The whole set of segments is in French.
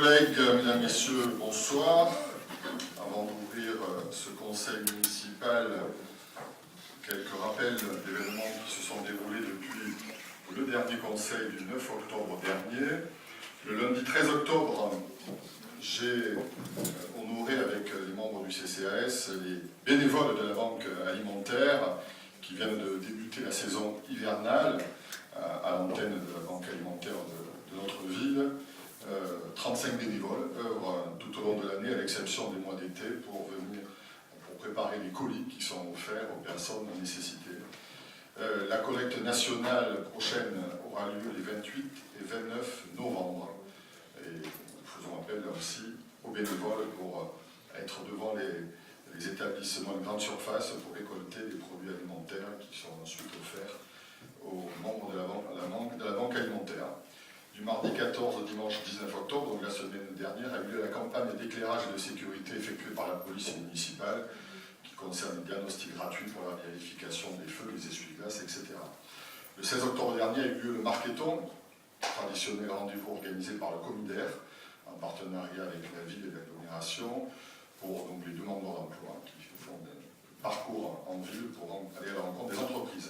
collègues, mesdames, messieurs, bonsoir. Avant d'ouvrir ce conseil municipal, quelques rappels d'événements qui se sont déroulés depuis le dernier conseil du 9 octobre dernier. Le lundi 13 octobre, j'ai honoré avec les membres du CCAS les bénévoles de la Banque alimentaire qui viennent de débuter la saison hivernale à l'antenne de la Banque alimentaire de notre ville. 35 bénévoles œuvrent tout au long de l'année, à l'exception des mois d'été, pour préparer les colis qui sont offerts aux personnes en nécessité. La collecte nationale prochaine aura lieu les 28 et 29 novembre. Et faisons appel là aussi aux bénévoles pour être devant les établissements de grande surface pour récolter des produits alimentaires qui sont ensuite offerts aux membres de la banque alimentaire. Du mardi 14 au dimanche 19 octobre, donc la semaine dernière, a eu lieu la campagne d'éclairage et de sécurité effectuée par la police municipale qui concerne les diagnostics gratuits pour la vérification des feux, les essuie-glaces, etc. Le 16 octobre dernier a eu lieu le Marketon, traditionnel rendez-vous organisé par le Comidaire, en partenariat avec la ville et l'agglomération, pour donc, les demandeurs d'emploi qui font un parcours en ville pour aller à la rencontre des entreprises.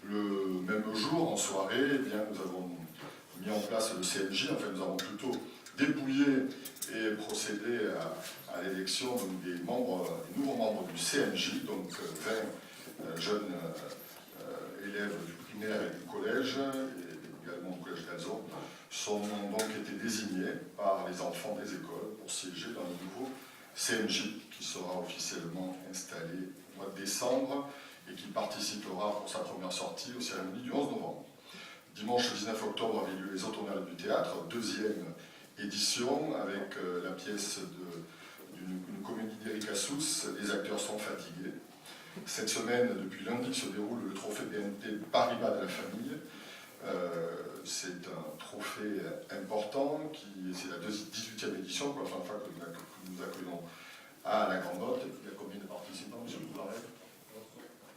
Le même jour, en soirée, eh bien, nous avons mis en place le CNJ, enfin nous avons plutôt dépouillé et procédé à l'élection des nouveaux membres du CNJ, donc 20 jeunes élèves du primaire et du collège, et également du collège d'Alzon, sont donc été désignés par les enfants des écoles pour siéger dans le nouveau CNJ qui sera officiellement installé au mois de décembre et qui participera pour sa première sortie aux cérémonies du 11 novembre. Dimanche 19 octobre avait lieu les Automnales du théâtre, deuxième édition, avec la pièce d'une comédie d'Éric Assous, Les acteurs sont fatigués. Cette semaine, depuis lundi, se déroule le trophée BNP Paribas de la famille. C'est un trophée important, c'est la 18e édition, pour la première fois que nous accueillons à la Grande Motte. Il y a combien de participants, M. Bouvaret ?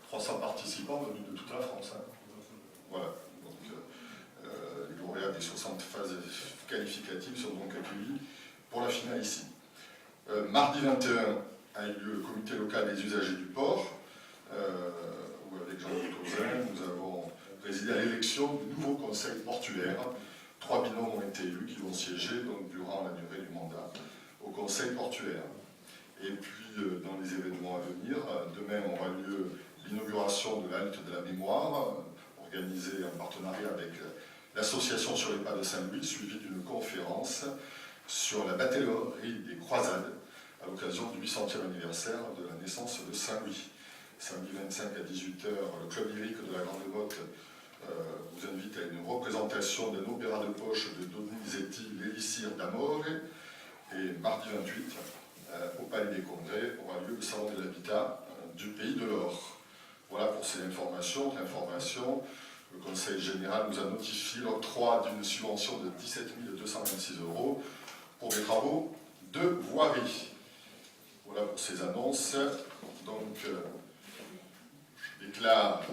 300 participants venus de toute la France. Hein. Voilà. Les lauréats des 60 phases qualificatives sont donc accueillis pour la finale ici. Mardi 21 a eu lieu le comité local des usagers du port, où avec Jean-Louis Tauzin, nous avons présidé à l'élection du nouveau conseil portuaire. 3 binômes ont été élus qui vont siéger donc, durant la durée du mandat au conseil portuaire. Et puis, dans les événements à venir, demain aura lieu l'inauguration de l'Halte de la Mémoire, organisée en partenariat avec l'association sur les pas de Saint-Louis, suivie d'une conférence sur la batellerie des croisades à l'occasion du 800e anniversaire de la naissance de Saint-Louis. Samedi 25 à 18h, le club lyrique de la Grande Motte vous invite à une représentation d'un opéra de poche de Donizetti, l'Élixir d'Amore. Et mardi 28, au Palais des Congrès, aura lieu le salon de l'habitat du Pays de l'Or. Voilà pour ces informations. Le Conseil général nous a notifié l'octroi d'une subvention de 17 226 € pour des travaux de voirie. Voilà pour ces annonces. Donc, je déclare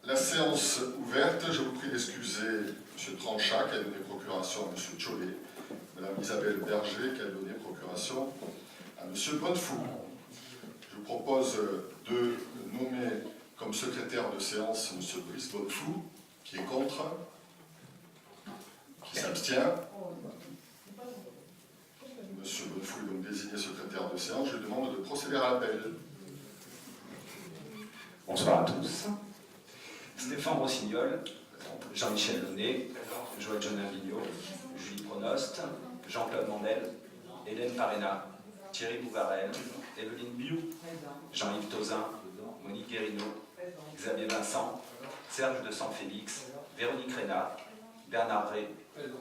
la séance ouverte. Je vous prie d'excuser M. Tranchat qui a donné procuration à M. Tchollet, Mme Isabelle Berger qui a donné procuration à M. Bonnefou. Je vous propose de nommer comme secrétaire de séance M. Brice Bonnefou, qui est contre, qui s'abstient. M. Bonnefou est donc désigné secrétaire de séance. Je lui demande de procéder à l'appel. Bonsoir à tous. Stéphane Rossignol, Jean-Michel Launay, Joël Jonin-Vignot, Julie Pronost, Jean-Claude Mandel, Hélène Parena, Thierry Bouvarel, Evelyne Biou, Jean-Yves Tauzin, Monique Guérino, Xavier Vincent, Serge de Saint-Félix, Véronique Rénat, Bernard Rey,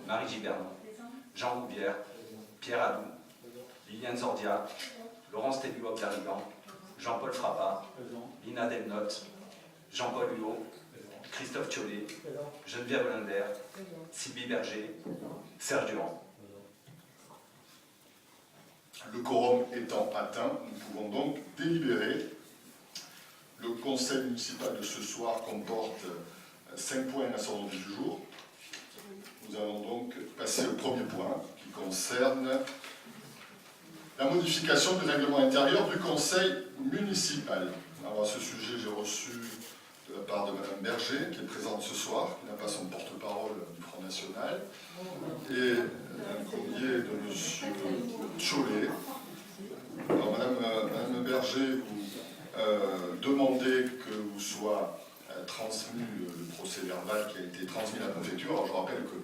Marie Gibernon, Jean Roubière, Pierre Adou, Liliane Zordia, Laurence Tébuoc-Darigan, Jean-Paul Frappa, Lina Delnotte, Jean-Paul Huot, Christophe Tchollet, Geneviève Hollander, Sylvie Berger, Serge Durand. Le quorum étant atteint, nous pouvons donc délibérer. Le conseil municipal de ce soir comporte 5 points à son ordre du jour. Nous allons donc passer au premier point, qui concerne la modification du règlement intérieur du conseil municipal. Alors à ce sujet, j'ai reçu de la part de Madame Berger, qui est présente ce soir, qui n'a pas son porte-parole du Front National, et un courrier de M. Chollet. Alors Madame Berger, vous demandez que vous soit transmis le procès-verbal qui a été transmis à la préfecture. Alors je rappelle que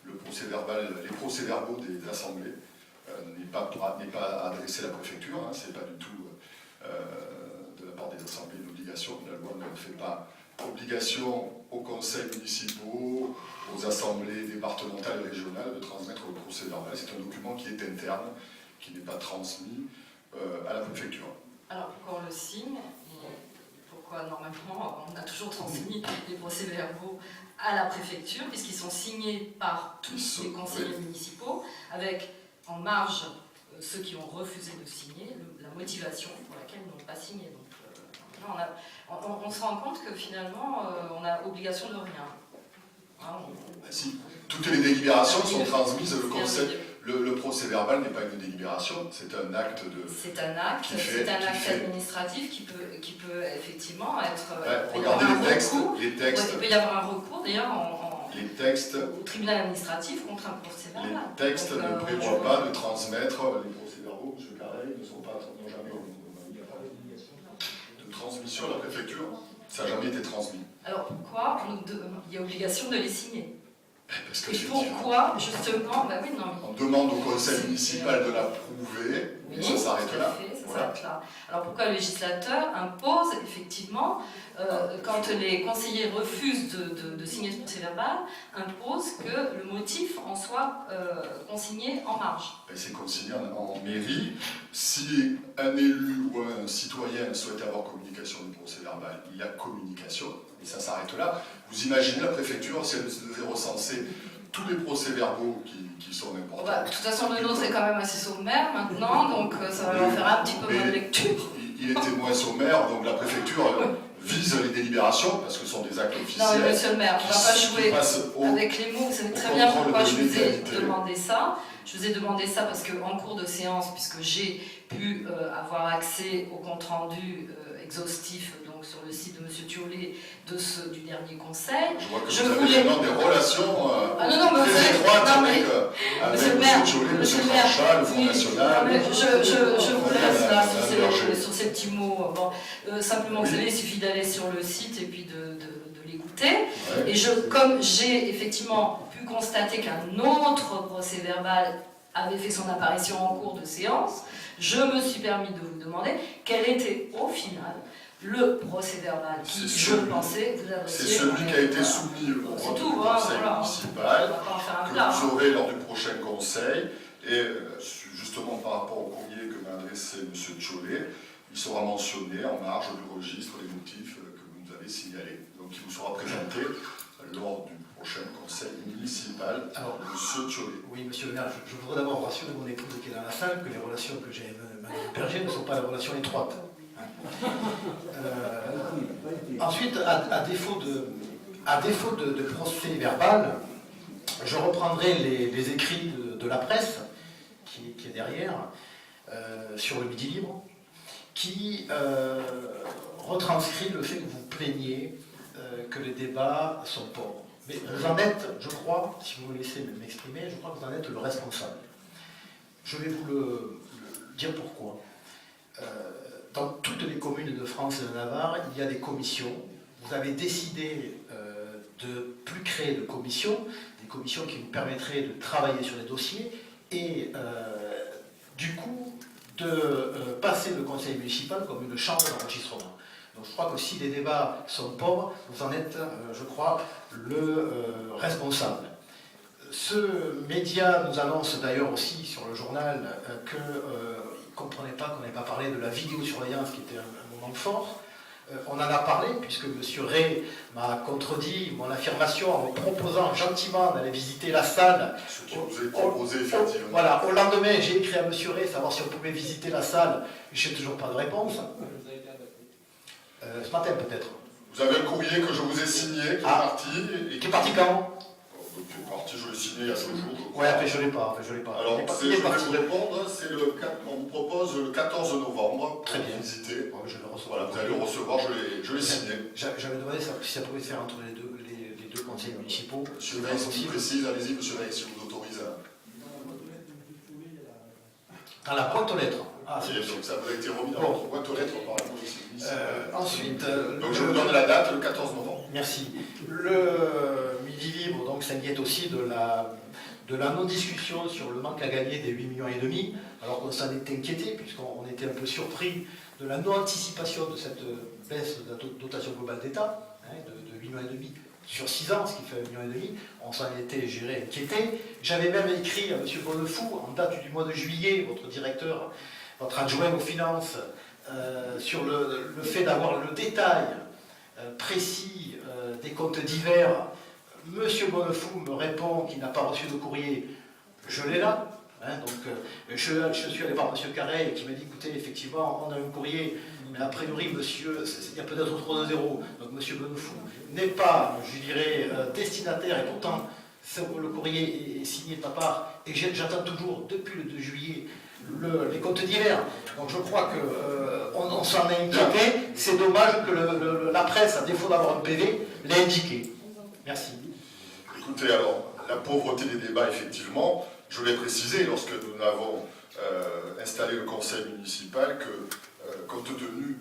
le procès-verbal, les procès-verbaux des assemblées n'est pas adressé à la préfecture, hein, c'est pas du tout de la part des assemblées une obligation. La loi ne fait pas obligation aux conseils municipaux, aux assemblées départementales et régionales de transmettre le procès-verbal. C'est un document qui est interne, qui n'est pas transmis à la préfecture. Alors pourquoi on le signe et pourquoi normalement on a toujours transmis les procès-verbaux à la préfecture, puisqu'ils sont signés par tous les conseillers municipaux, avec en marge ceux qui ont refusé de signer, la motivation pour laquelle ils n'ont pas signé. Donc on se rend compte que finalement on a obligation de rien. Hein, si toutes les délibérations sont transmises, le procès-verbal n'est pas une délibération, c'est un acte de... C'est un acte, administratif qui peut effectivement être... regardez les textes. Il peut y avoir un recours d'ailleurs les textes, au tribunal administratif contre un procès-verbal. Les textes ne prévoient pas de transmettre les procès-verbaux. M. Carrel n'ont jamais de transmission à la préfecture. Ça n'a jamais été transmis. Alors pourquoi il y a obligation de les signer? Parce que et pourquoi, justement, oui, non, on demande au conseil municipal de l'approuver, et ça s'arrête là. Alors pourquoi le législateur impose, effectivement, quand les conseillers refusent de signer ce procès-verbal, impose que le motif en soit consigné en marge? C'est consigné en mairie. Si un élu ou un citoyen souhaite avoir communication du procès-verbal, il y a communication, et ça s'arrête là. Vous imaginez la préfecture, si elle devait recenser tous les procès-verbaux qui sont importants. De toute façon, le nôtre est quand même assez sommaire maintenant, donc ça va faire un petit peu moins de lecture. Il était moins sommaire, donc la préfecture vise les délibérations, parce que ce sont des actes officiels. Non, mais monsieur le maire, on ne va pas jouer avec les mots. Vous savez très bien pourquoi je vous ai demandé ça. Je vous ai demandé ça parce qu'en cours de séance, puisque j'ai pu avoir accès au compte-rendu exhaustif donc, sur le site de M. Thiollet du dernier conseil. Je vois que vous avez vraiment des relations très étroites avec Monsieur le maire, Thiollet, M. Franchat, le Front National. Je vous laisse là sur ces petits mots. Simplement, vous savez, il suffit d'aller sur le site et puis de l'écouter. Ouais. Et comme j'ai effectivement pu constater qu'un autre procès-verbal avait fait son apparition en cours de séance, je me suis permis de vous demander quel était au final le procès-verbal qui, je pensais, vous adressiez. C'est celui qui a été soumis au conseil municipal, que vous aurez lors du prochain conseil. Et justement par rapport au courrier que m'a adressé M. Chollet, il sera mentionné en marge du registre les motifs que vous nous avez signalés. Donc il vous sera présenté lors du prochain conseil municipal. Alors, M. Chollet. Oui, monsieur le maire, je voudrais d'abord rassurer mon épouse qui est dans la salle que les relations que j'ai avec Mme Berger ne sont pas des relations étroites. Ensuite, à défaut de procès verbal, je reprendrai les écrits de la presse qui est derrière, sur le Midi Libre, qui retranscrit le fait que vous plaignez que les débats sont pauvres. Mais vous en êtes, je crois, si vous me laissez m'exprimer, je crois que vous en êtes le responsable. Je vais vous le dire pourquoi. Dans toutes les communes de France et de Navarre, il y a des commissions. Vous avez décidé de ne plus créer de commissions, des commissions qui vous permettraient de travailler sur les dossiers et du coup de passer le conseil municipal comme une chambre d'enregistrement. Donc je crois que si les débats sont pauvres, vous en êtes, je crois, le responsable. Ce média nous annonce d'ailleurs aussi sur le journal qu'il ne comprenait pas qu'on n'ait pas parlé de la vidéosurveillance qui était un moment fort. On en a parlé puisque M. Ray m'a contredit mon affirmation en me proposant gentiment d'aller visiter la salle. Ce qui vous est proposé effectivement. Voilà, au lendemain j'ai écrit à M. Ray savoir si on pouvait visiter la salle. Je n'ai toujours pas de réponse. Ce matin peut-être. Vous avez le courrier que je vous ai signé, qui est parti. Qui est parti quand? est parti, je l'ai signé il y a 2 jours. Ouais, après je l'ai pas. Alors, Il est je vais parti. vous répondre, on vous propose le 14 novembre Très bien. visiter. Ouais, je vais le recevoir. Voilà, vous allez le recevoir, je l'ai signé. J'avais demandé si ça pouvait se faire entre les deux conseils municipaux. Monsieur Veil, si vous précise, allez-y, monsieur Veil, si vous autorise. À la boîte aux lettres. Ah, c'est Donc ça vous a été remis dans Bon. votre boîte aux lettres par la police municipale. Ensuite, Donc je vous donne la date, le 14 novembre. merci. Le Midi Libre donc, s'inquiète aussi de la non-discussion sur le manque à gagner des 8,5 millions, alors qu'on s'en était inquiété, puisqu'on était un peu surpris de la non-anticipation de cette baisse de la dotation globale d'État, de 8,5 millions sur 6 ans, ce qui fait 1,5 million. On s'en était géré, inquiété. J'avais même écrit à M. Bonnefou, en date du mois de juillet, votre directeur, votre adjoint aux finances, sur le fait d'avoir le détail précis des comptes divers. M. Bonnefou me répond qu'il n'a pas reçu de courrier. Je l'ai là. Je suis allé voir M. Carré qui m'a dit, écoutez, effectivement, on a un courrier, mais a priori, monsieur, il y a peut-être trop de zéros. Donc M. Bonnefou n'est pas, je dirais, destinataire, et pourtant, le courrier est signé de ma part, et j'attends toujours, depuis le 2 juillet, les comptes divers. Donc je crois qu'on s'en est inquiété. C'est dommage que la presse, à défaut d'avoir un PV, l'ait indiqué. Merci. Écoutez, alors, la pauvreté des débats, effectivement, je l'ai précisé lorsque nous avons installé le conseil municipal que, compte tenu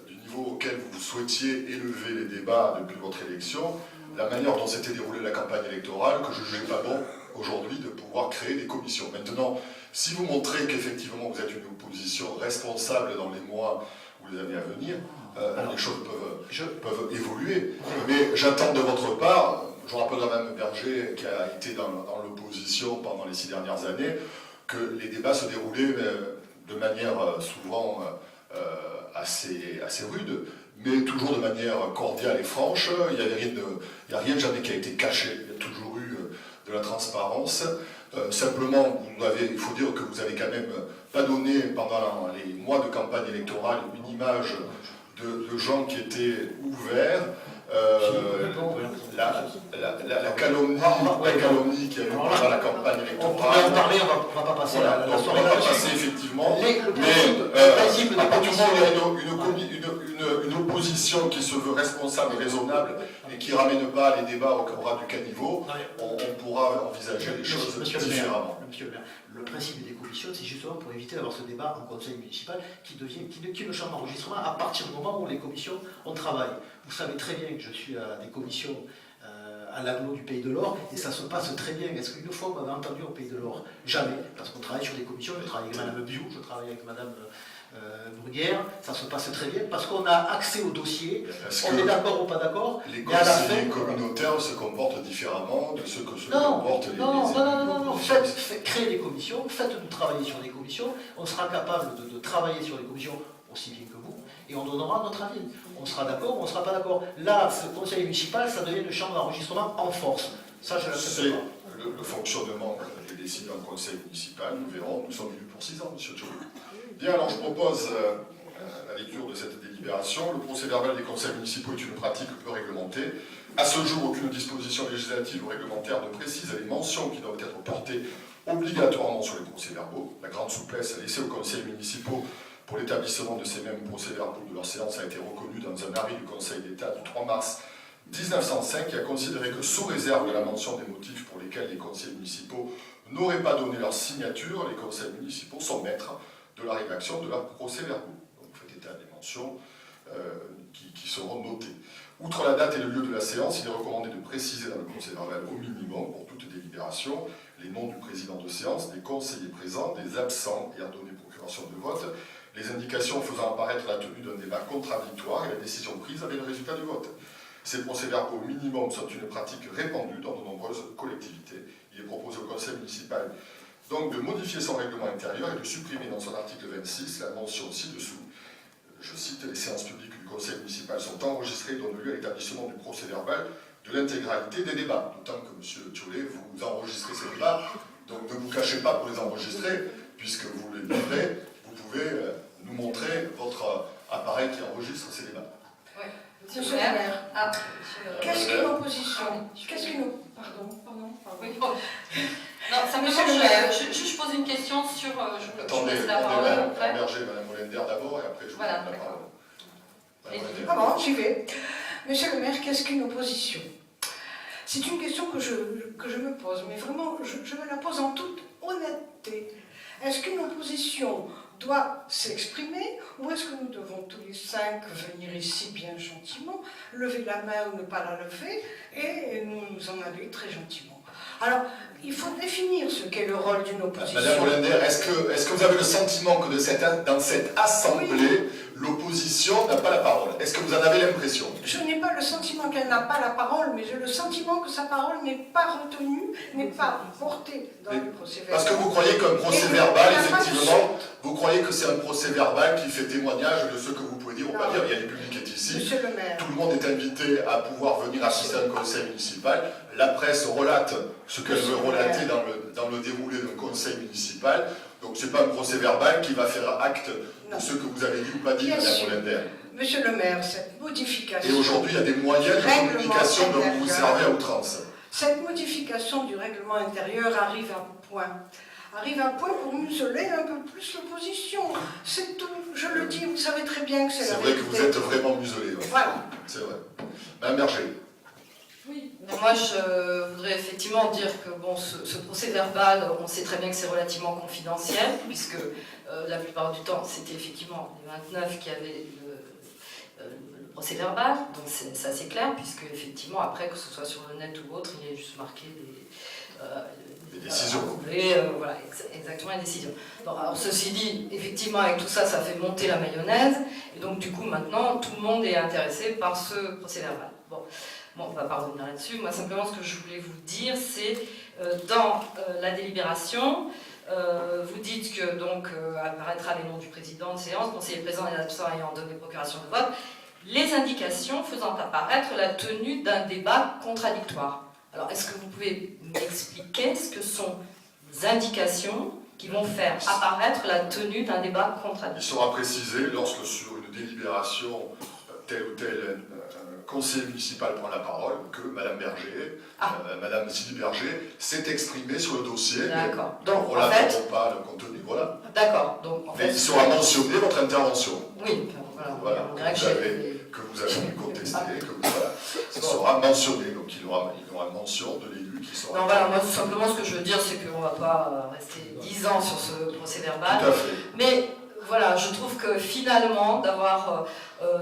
du niveau auquel vous souhaitiez élever les débats depuis votre élection, la manière dont s'était déroulée la campagne électorale, que je ne jugeais pas bon aujourd'hui de pouvoir créer des commissions. Maintenant, si vous montrez qu'effectivement vous êtes une opposition responsable dans les mois ou les années à venir, les choses peuvent évoluer. Mais j'attends de votre part, je rappellerai Mme Berger qui a été dans l'opposition pendant les 6 dernières années, que les débats se déroulaient de manière souvent assez rude, mais toujours de manière cordiale et franche. Il n'y a rien jamais qui a été caché, il y a toujours eu de la transparence. Simplement, il faut dire que vous avez quand même pas donné pendant les mois de campagne électorale une image de gens qui étaient ouverts. La calomnie qui a eu pendant la campagne électorale. On pourrait en parler, on ne va pas passer voilà, la soirée on va là-dessus. passer effectivement. Mais à partir du moment où il y a une opposition qui se veut responsable et raisonnable et qui ne ramène pas les débats au ras du caniveau, on pourra envisager les choses différemment. Monsieur le maire, le principe des commissions, c'est justement pour éviter d'avoir ce débat en conseil municipal qui est le champ d'enregistrement à partir du moment où les commissions, on travaille. Vous savez très bien que je suis à des commissions à l'agglo du Pays de l'Or, et ça se passe très bien. Est-ce qu'une fois, vous m'avez entendu au Pays de l'Or? Jamais, parce qu'on travaille sur des commissions, je travaille avec Mme Biou, je travaille avec Mme Bruguière, ça se passe très bien, parce qu'on a accès au dossier, on est d'accord ou pas d'accord. Les conseillers communautaires se comportent différemment de ce que se comportent les Non. Créez des commissions, faites-nous travailler sur des commissions, on sera capable de travailler sur les commissions aussi bien que vous, et on donnera notre avis. On sera d'accord ou on ne sera pas d'accord. Là, ce conseil municipal, ça devient une chambre d'enregistrement en force. Ça, je l'accepte pas. Le fonctionnement est décidé en conseil municipal, nous verrons, nous sommes élus pour 6 ans, M. Tchoué. Bien, alors je propose la lecture de cette délibération. Le procès-verbal des conseils municipaux est une pratique peu réglementée. À ce jour, aucune disposition législative ou réglementaire ne précise les mentions qui doivent être portées obligatoirement sur les procès-verbaux. La grande souplesse laissée aux conseils municipaux pour l'établissement de ces mêmes procès-verbaux de leur séance a été reconnue dans un arrêt du Conseil d'État du 3 mars 1905 qui a considéré que sous réserve de la mention des motifs pour lesquels les conseils municipaux n'auraient pas donné leur signature, les conseils municipaux sont maîtres de la rédaction de leurs procès-verbaux. Donc vous faites état des mentions qui seront notées. Outre la date et le lieu de la séance, il est recommandé de préciser dans le procès-verbal au minimum, pour toute délibération, les noms du président de séance, des conseillers présents, des absents et ordonnés procuration de vote, les indications faisant apparaître la tenue d'un débat contradictoire et la décision prise avec le résultat du vote. Ces procès-verbaux au minimum sont une pratique répandue dans de nombreuses collectivités. Il est proposé au conseil municipal donc de modifier son règlement intérieur et de supprimer dans son article 26 la mention ci-dessous. Je cite, les séances publiques du conseil municipal sont enregistrées et donnent lieu à l'établissement du procès-verbal de l'intégralité des débats. D'autant que, M. Tchoué, vous enregistrez ces débats, donc ne vous cachez pas pour les enregistrer, puisque vous les livrez, vous pouvez nous montrer votre appareil qui enregistre ces débats. Ouais. Monsieur le maire, Ah, qu'est-ce qu'une opposition? Qu'est-ce qu'une... Pardon. oui, bon. Non, simplement, Monsieur le maire. je pose une question sur... je Attendez, laisse la parole après. Berger, Madame Hollender d'abord, et après je vous Voilà, donne la d'accord. parole. Madame Hollender. Ah bon, j'y vais. Monsieur le maire, qu'est-ce qu'une opposition? C'est une question que je me pose, mais vraiment, je me la pose en toute honnêteté. Est-ce qu'une opposition doit s'exprimer, ou est-ce que nous devons tous les 5 venir ici bien gentiment, lever la main ou ne pas la lever, et nous en aller très gentiment? Alors, il faut définir ce qu'est le rôle d'une opposition. Madame Hollender, est-ce que vous avez le sentiment que dans cette assemblée, Oui. l'opposition n'a pas la parole? Est-ce que vous en avez l'impression? Je n'ai pas le sentiment qu'elle n'a pas la parole, mais j'ai le sentiment que sa parole n'est pas retenue, n'est pas portée dans le procès-verbal. Parce que vous croyez qu'un procès-verbal, effectivement, vous croyez que c'est un procès-verbal qui fait témoignage de ce que vous pouvez dire ou pas dire. Il y a les publics est ici. Monsieur le maire. Tout le monde est invité à pouvoir venir assister à un conseil municipal. La presse relate ce qu'elle veut relater dans le déroulé d'un conseil municipal. Donc ce n'est pas un procès-verbal qui va faire acte de ce que vous avez dit ou pas dit, Bien Madame sûr. Hollender. Monsieur le maire, cette modification... Et aujourd'hui, il y a des moyens de Règlement communication dont vous vous intérieur. servez à outrance. Cette modification du règlement intérieur arrive à point pour museler un peu plus l'opposition. C'est tout. Je le dis, vous savez très bien que c'est C'est la vrai vérité. que vous êtes vraiment muselé. Ouais. Voilà. C'est vrai. Madame Berger. Oui, mais moi je voudrais effectivement dire que bon, ce procès-verbal, on sait très bien que c'est relativement confidentiel, puisque la plupart du temps, c'était effectivement les 29 qui avaient le procès-verbal, donc c'est assez clair, puisque effectivement, après, que ce soit sur le net ou autre, il y a juste marqué Des décisions. Voilà, exactement, les décisions. Bon, alors ceci dit, effectivement, avec tout ça, ça fait monter la mayonnaise, et donc du coup, maintenant, tout le monde est intéressé par ce procès-verbal. Bon, on ne va pas revenir là-dessus. Moi, simplement, ce que je voulais vous dire, c'est dans la délibération, vous dites que donc apparaîtra les noms du président de séance, conseiller présent et absent ayant donné procuration de vote, les indications faisant apparaître la tenue d'un débat contradictoire. Alors, est-ce que vous pouvez m'expliquer ce que sont les indications qui vont faire apparaître la tenue d'un débat contradictoire? Il sera précisé lorsque sur une délibération, tel ou tel conseiller municipal prend la parole, que Madame Berger, Madame Sylvie Berger, s'est exprimée sur le dossier. D'accord. Donc, Donc, on en ne fait... pas le contenu, voilà. D'accord. Donc, en Mais fait... il sera mentionné votre intervention. Oui, voilà. On dirait Que vous avez contesté, ça sera mentionné, donc il aura mention de l'élu qui sera... Non, voilà, moi, tout simplement, ce que je veux dire, c'est qu'on ne va pas rester 10 ans sur ce procès-verbal. Tout à fait. Mais voilà, je trouve que finalement, d'avoir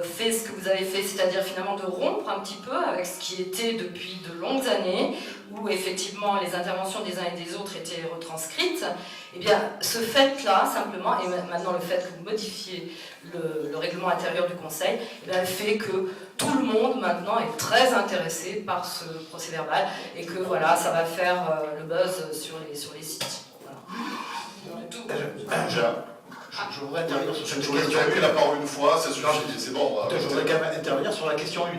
fait ce que vous avez fait, c'est-à-dire finalement de rompre un petit peu avec ce qui était depuis de longues années, où effectivement les interventions des uns et des autres étaient retranscrites, eh bien ce fait-là, simplement, et maintenant le fait que vous modifiez le règlement intérieur du Conseil, eh bien, fait que tout le monde maintenant est très intéressé par ce procès-verbal, et que voilà, ça va faire le buzz sur les sites. Voilà. Tout. Je voudrais intervenir sur cette Je voulais question. pris la parole une fois, ça suffit, c'est bon. Je voudrais quand même intervenir sur la question 1, qui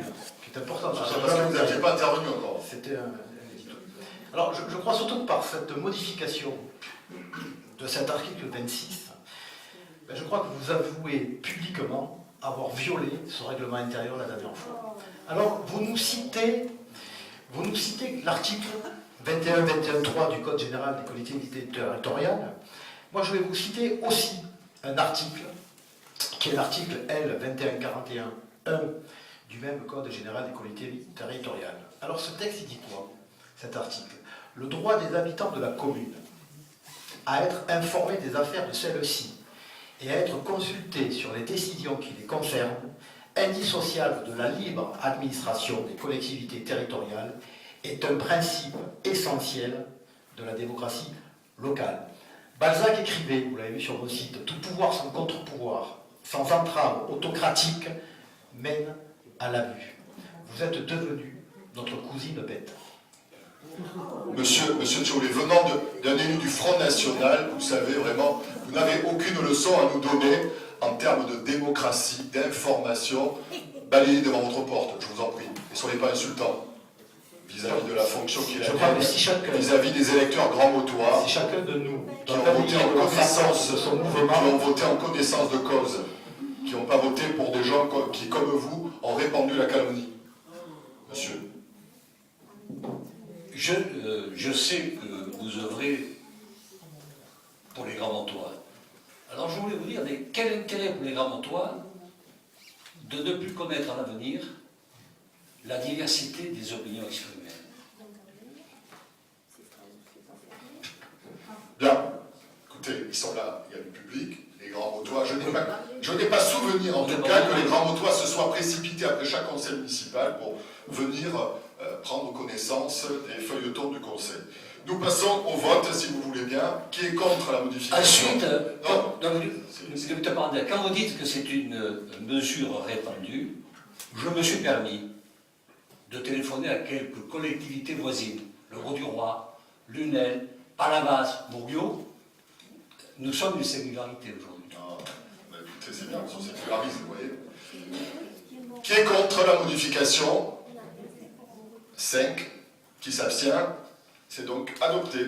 est importante. Parce que vous n'aviez pas intervenu encore. C'était un édito. Alors, je crois surtout que par cette modification de cet article 26, je crois que vous avouez publiquement avoir violé ce règlement intérieur la dernière fois. Alors, vous nous citez l'article 21-21-3 du Code général des collectivités territoriales. Moi, je vais vous citer aussi un article, qui est l'article L 2141-1 du même Code général des collectivités territoriales. Alors ce texte, il dit quoi, cet article? Le droit des habitants de la commune à être informés des affaires de celle-ci et à être consultés sur les décisions qui les concernent, indissociable de la libre administration des collectivités territoriales, est un principe essentiel de la démocratie locale. Balzac écrivait, vous l'avez vu sur vos sites, tout pouvoir sans contre-pouvoir, sans entrave autocratique, mène à l'abus. Vous êtes devenu notre cousine bête. Monsieur Thiollet, venant d'un élu du Front National, vous savez vraiment, vous n'avez aucune leçon à nous donner en termes de démocratie, d'information. Balayez devant votre porte, je vous en prie, et soyez pas insultants vis-à-vis de la fonction qu'il a, vis-à-vis des électeurs grands motois, Si chacun de nous, qui ont voté en connaissance de son mouvement, qui ont voté en connaissance de cause, qui n'ont pas voté pour des gens qui, comme vous, ont répandu la calomnie. Monsieur. Je sais que vous œuvrez pour les Grands-Montois. Alors je voulais vous dire, mais quel est pour les Grands-Montois de ne plus connaître à l'avenir la diversité des opinions exprimées? Bien. Écoutez, ils sont là, il y a le public, les Grands-Montois. Je n'ai pas souvenir, en tout cas, que les Grands-Montois se soient précipités après chaque conseil municipal pour venir prendre connaissance des feuilletons du conseil. Nous passons au vote, si vous voulez bien. Qui est contre la modification? Ensuite, Non. quand vous dites que c'est une mesure répandue, je me suis permis de téléphoner à quelques collectivités voisines, le Grau-du-Roi, Lunel, Palavas, Bourguiot. Nous sommes une singularité aujourd'hui. Ah, bah écoutez, c'est bien, on se sécularise, vous voyez. Qui est contre la modification? 5. Qui s'abstient? C'est donc adopté.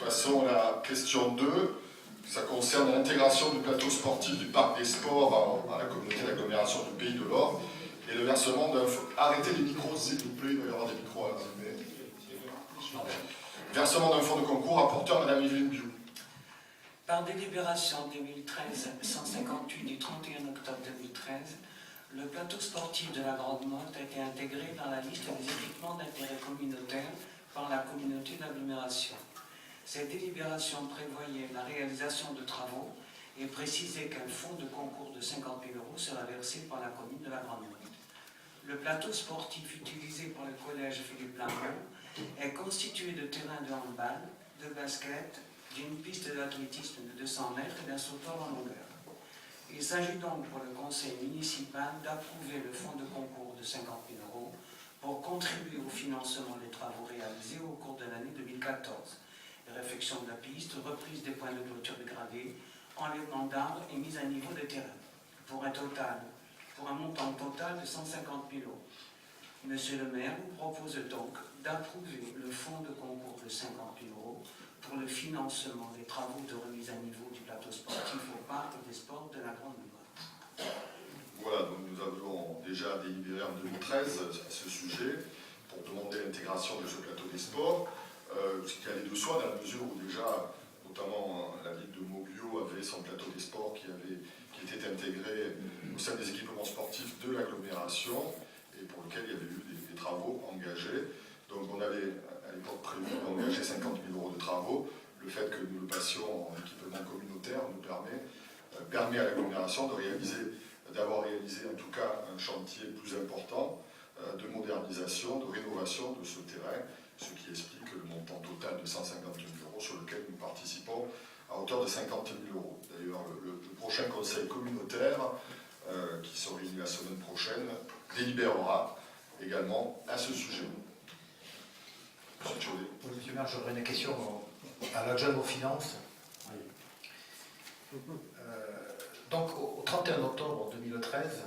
Passons à la question 2. Ça concerne l'intégration du plateau sportif du parc des sports à la communauté d'agglomération du Pays de l'Or et le versement d'un fonds. Arrêtez les micros, s'il vous plaît, il va y avoir des micros à allumer. Versement d'un fonds de concours, rapporteur Madame Yveline Biou. Par délibération 2013-158 du 31 octobre 2013, le plateau sportif de la Grande Motte a été intégré dans la liste des équipements d'intérêt communautaire par la communauté d'agglomération. Cette délibération prévoyait la réalisation de travaux et précisait qu'un fonds de concours de 50 000 € sera versé par la commune de la Grande Motte. Le plateau sportif utilisé par le collège Philippe Lambeau est constitué de terrains de handball, de basket, d'une piste d'athlétisme de 200 mètres et d'un sautoir en longueur. Il s'agit donc pour le conseil municipal d'approuver le fonds de concours de 50 000 € pour contribuer au financement des travaux réalisés au cours de l'année 2014. Réfection de la piste, reprise des points de clôture dégradés, enlèvement d'arbres et mise à niveau des terrains. Pour un montant total de 150 000 €. Monsieur le maire vous propose donc d'approuver le fonds de concours de 50 000 € pour le financement des travaux de remise à niveau du plateau sportif au parc des sports de la Grande Motte. Voilà, donc nous avons déjà délibéré en 2013 à ce sujet pour demander l'intégration de ce plateau des sports, ce qui allait de soi dans la mesure où déjà, notamment la ville de Mauguio avait son plateau des sports qui était intégré au sein des équipements sportifs de l'agglomération et pour lequel il y avait eu des travaux engagés. Donc on avait à l'époque prévu d'engager 50 000 € de travaux. Le fait que nous le passions en équipement communautaire nous permet à l'agglomération d'avoir réalisé en tout cas un chantier plus important de modernisation, de rénovation de ce terrain, ce qui explique le montant total de 150 000 € sur lequel nous participons à hauteur de 50 000 €. D'ailleurs, le prochain conseil communautaire, qui se réunit la semaine prochaine, délibérera également à ce sujet. Monsieur Chaudet. Monsieur le maire, j'aurais une question à l'adjoint aux finances. Donc, au 31 octobre 2013,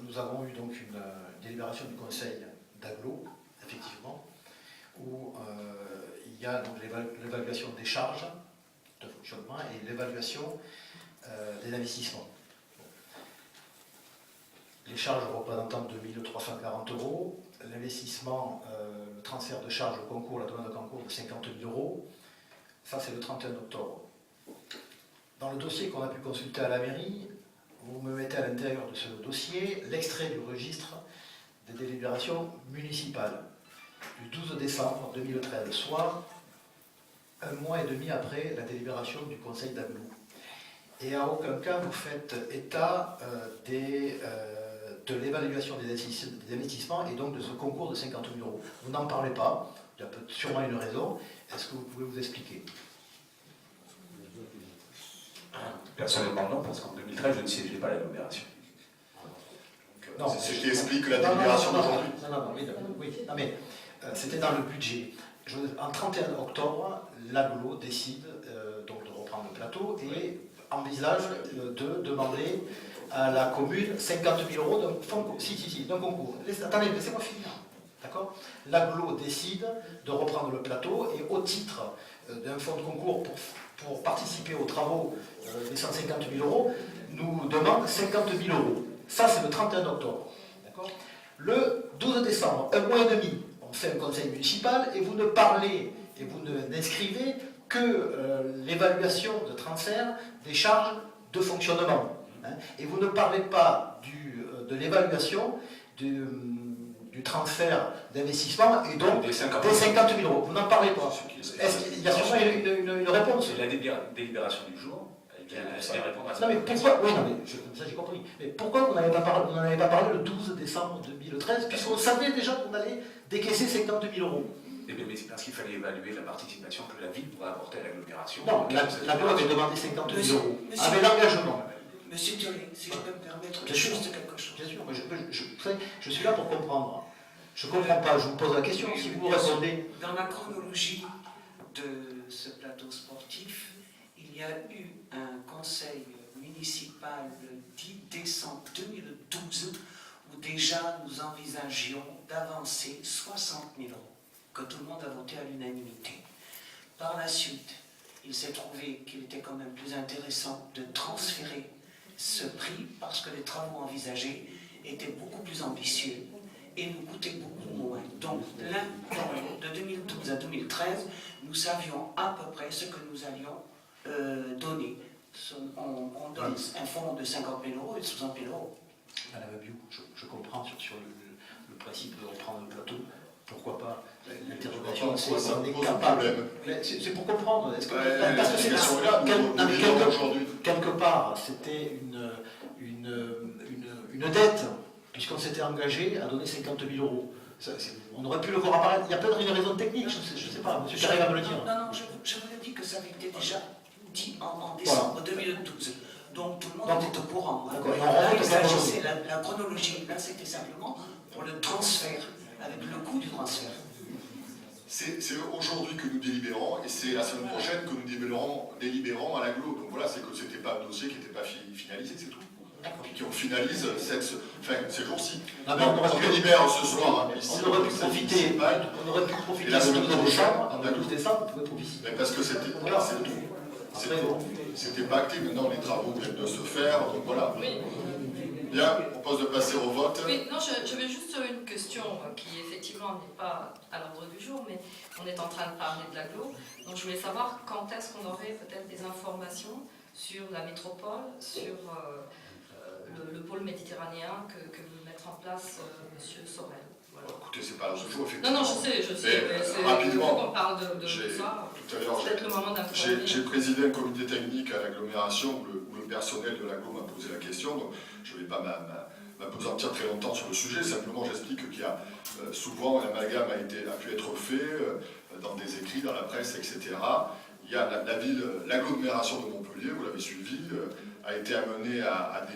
nous avons eu donc une délibération du conseil d'agglo, effectivement, où il y a donc l'évaluation des charges de fonctionnement et l'évaluation des investissements. Les charges représentant 2 340 €, l'investissement, le transfert de charges au concours, la demande de concours de 50 000 €, ça c'est le 31 octobre. Dans le dossier qu'on a pu consulter à la mairie, vous me mettez à l'intérieur de ce dossier l'extrait du registre des délibérations municipales du 12 décembre 2013, soit un mois et demi après la délibération du conseil d'agglo. Et à aucun cas vous faites état de l'évaluation des investissements et donc de ce concours de 50 000 €. Vous n'en parlez pas, il y a sûrement une raison. Est-ce que vous pouvez vous expliquer? Personnellement non, parce qu'en 2013 je ne siégeais pas à l'agglomération. C'est ce qui explique la délibération d'aujourd'hui. Non, mais c'était dans le budget. En 31 octobre, l'AGLO décide donc de reprendre le plateau et envisage de demander à la commune 50 000 € d'un fonds, d'un concours. Attendez, laissez-moi finir. D'accord? L'AGLO décide de reprendre le plateau et au titre d'un fonds de concours pour participer aux travaux des 150 000 €, nous demande 50 000 €. Ça, c'est le 31 octobre. D'accord ? Le 12 décembre, un mois et demi, on fait un conseil municipal et vous ne parlez et vous n'inscrivez que l'évaluation de transfert des charges de fonctionnement. Hein, et vous ne parlez pas de l'évaluation du transfert d'investissement et donc Des 50 des 50 000 euros. Vous n'en parlez pas. Est-ce qu'il y a sûrement une réponse? C'est la délibération du jour. Elle vient répondre à ça. Non mais pourquoi? Oui, non mais ça j'ai compris. Mais pourquoi vous n'en avez pas parlé le 12 décembre 2013 puisqu'on savait déjà qu'on allait décaisser 50 000 euros? Eh bien, mais c'est parce qu'il fallait évaluer la participation que la ville pourrait apporter à l'agglomération. Non, la ville avait demandé 50 000 euros. Monsieur- Avec l'engagement. Monsieur Thiollet, si je peux me permettre de Bien sûr. juste quelque chose. Bien sûr, mais vous savez, je suis là pour comprendre. Je ne comprends pas, je vous pose la question, si vous répondez. Dans la chronologie de ce plateau sportif, il y a eu un conseil municipal le 10 décembre 2012 où déjà nous envisagions d'avancer 60 000 euros, que tout le monde a voté à l'unanimité. Par la suite, il s'est trouvé qu'il était quand même plus intéressant de transférer ce prix parce que les travaux envisagés étaient beaucoup plus ambitieux et nous coûtaient beaucoup moins. Donc, de 2012 à 2013, nous savions à peu près ce que nous allions donner. On donne un fonds de 50 000 euros et de 60 000 euros. Madame Abiou, je comprends sur le principe de reprendre le plateau. Pourquoi pas? L'interrogation, c'est on est capable. C'est pour comprendre. Est-ce que, parce que c'est quelque part, c'était une dette, puisqu'on s'était engagé à donner 50 000 euros. On aurait pu le voir apparaître. Il y a peut-être une raison technique, je ne sais pas. Monsieur Carré va me le dire. Non, je vous l'ai dit que ça avait été déjà dit en décembre 2012. Donc tout le monde était au courant. D'accord. Là, il s'agissait la chronologie. Là, c'était simplement pour le transfert, avec le coût du transfert. C'est aujourd'hui que nous délibérons et c'est la semaine prochaine que nous délibérons à l'agglo. Donc voilà, c'est que ce n'était pas un dossier qui n'était pas finalisé, c'est tout. Et qu'on finalise ces jours-ci. On délibère ce soir. On aurait pu profiter du 12 décembre, on pouvait profiter. Mais parce que c'était c'était pas acté, maintenant les travaux viennent de se faire, donc voilà. Oui. Bien, on pose de passer au vote. Oui, non, je vais juste sur une question qui effectivement n'est pas à l'ordre du jour, mais on est en train de parler de l'agglo. Donc je voulais savoir quand est-ce qu'on aurait peut-être des informations sur la métropole, sur le pôle méditerranéen que veut mettre en place M. Sorel. Voilà. Écoutez, c'est pas ce jour, effectivement. Non, je sais, mais c'est rapidement, qu'on parle de ça. Tout à l'heure, C'est peut-être le moment d'informer. j'ai présidé un comité technique à l'agglomération où le personnel de l'agglo m'a posé la question, donc je ne vais pas m'apesantir très longtemps sur le sujet, simplement j'explique qu'il y a souvent l'amalgame a pu être fait dans des écrits, dans la presse, etc. Il y a l'agglomération de Montpellier, vous l'avez suivi, a été amenée à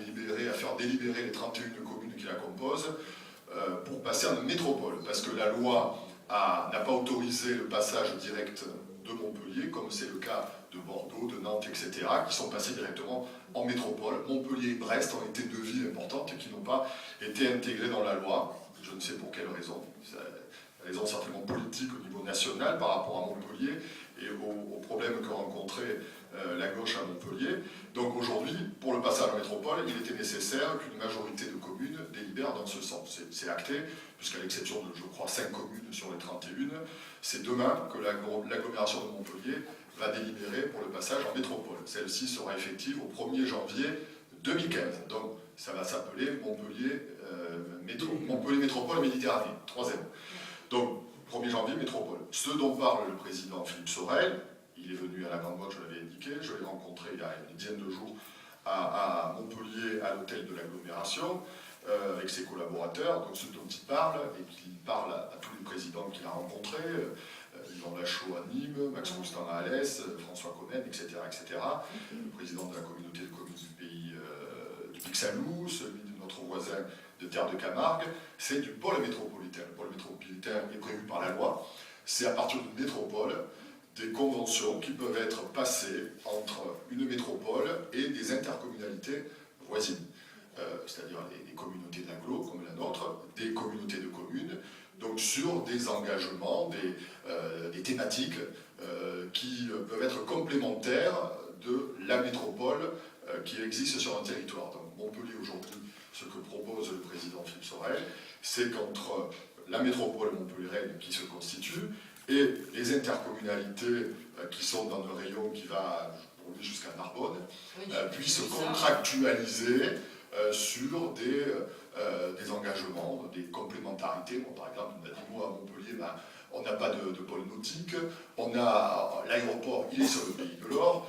faire délibérer les 31 communes qui la composent pour passer en métropole, parce que la loi n'a pas autorisé le passage direct de Montpellier, comme c'est le cas de Bordeaux, de Nantes, etc., qui sont passés directement en métropole. Montpellier et Brest ont été deux villes importantes qui n'ont pas été intégrées dans la loi. Je ne sais pour quelle raison. Raison certainement politique au niveau national par rapport à Montpellier et aux problèmes que rencontrait la gauche à Montpellier. Donc aujourd'hui, pour le passage en métropole, il était nécessaire qu'une majorité de communes délibère dans ce sens. C'est acté, puisqu'à l'exception de, je crois, 5 communes sur les 31, c'est demain que l'agglomération de Montpellier va délibérer pour le passage en métropole. Celle-ci sera effective au 1er janvier 2015. Donc ça va s'appeler Montpellier Métropole Méditerranée, 3e. Donc 1er janvier, métropole. Ce dont parle le président Philippe Sorel, il est venu à la Grande Motte, je l'avais indiqué, je l'ai rencontré il y a une dizaine de jours à Montpellier, à l'hôtel de l'agglomération, avec ses collaborateurs, donc ce dont il parle, et qu'il parle à tous les présidents qu'il a rencontrés, Yvan Lachaud à Nîmes, Max Roustan à Alès, François Comène, etc., etc., le président de la communauté de communes du pays du Pixalou, celui de notre voisin de Terre de Camargue, c'est du pôle métropolitain. Le pôle métropolitain est prévu par la loi. C'est à partir d'une métropole des conventions qui peuvent être passées entre une métropole et des intercommunalités voisines. C'est-à-dire des communautés d'agglo comme la nôtre, des communautés de communes, donc sur des engagements, des thématiques qui peuvent être complémentaires de la métropole qui existe sur un territoire. Donc Montpellier aujourd'hui ce que propose le président Philippe Sorel, c'est qu'entre la métropole montpelliéraine qui se constitue et les intercommunalités qui sont dans le rayon qui va pour lui jusqu'à Narbonne, puissent contractualiser sur des engagements, des complémentarités. Bon, par exemple, on a dit, nous à Montpellier, on n'a pas de pôle nautique, on a l'aéroport, il est sur le Pays de l'Or,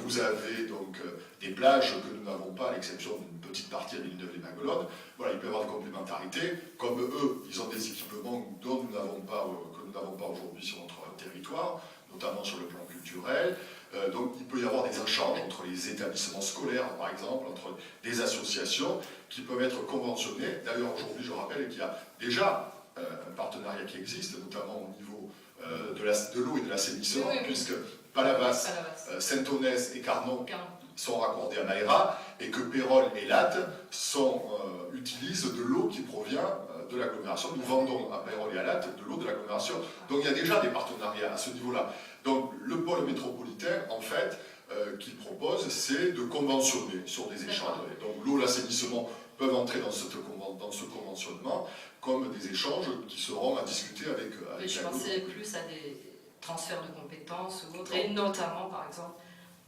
vous avez donc des plages que nous n'avons pas, à l'exception d'une petite partie à Villeneuve-les-Maguelones. Voilà, il peut y avoir des complémentarités. Comme eux, ils ont des équipements dont nous n'avons pas, que nous n'avons pas aujourd'hui sur notre territoire, notamment sur le plan culturel. Donc il peut y avoir des échanges entre les établissements scolaires, par exemple, entre des associations qui peuvent être conventionnées. D'ailleurs, aujourd'hui, je rappelle qu'il y a déjà un partenariat qui existe, notamment au niveau de l'eau et de l'assainissement, puisque Palavas, Saint-Onès et Carnon sont raccordés à Maïra, et que Pérol et Latte utilisent de l'eau qui provient de l'agglomération. Nous vendons à Pérol et à Latte de l'eau de l'agglomération. Donc il y a déjà des partenariats à ce niveau-là. Donc le pôle métropolitain, en fait, qu'il propose, c'est de conventionner sur des échanges. Et donc l'eau, l'assainissement peuvent entrer dans ce conventionnement comme des échanges qui seront à discuter avec Mais je pensais plus à des transferts de compétences ou autres, et notamment, par exemple,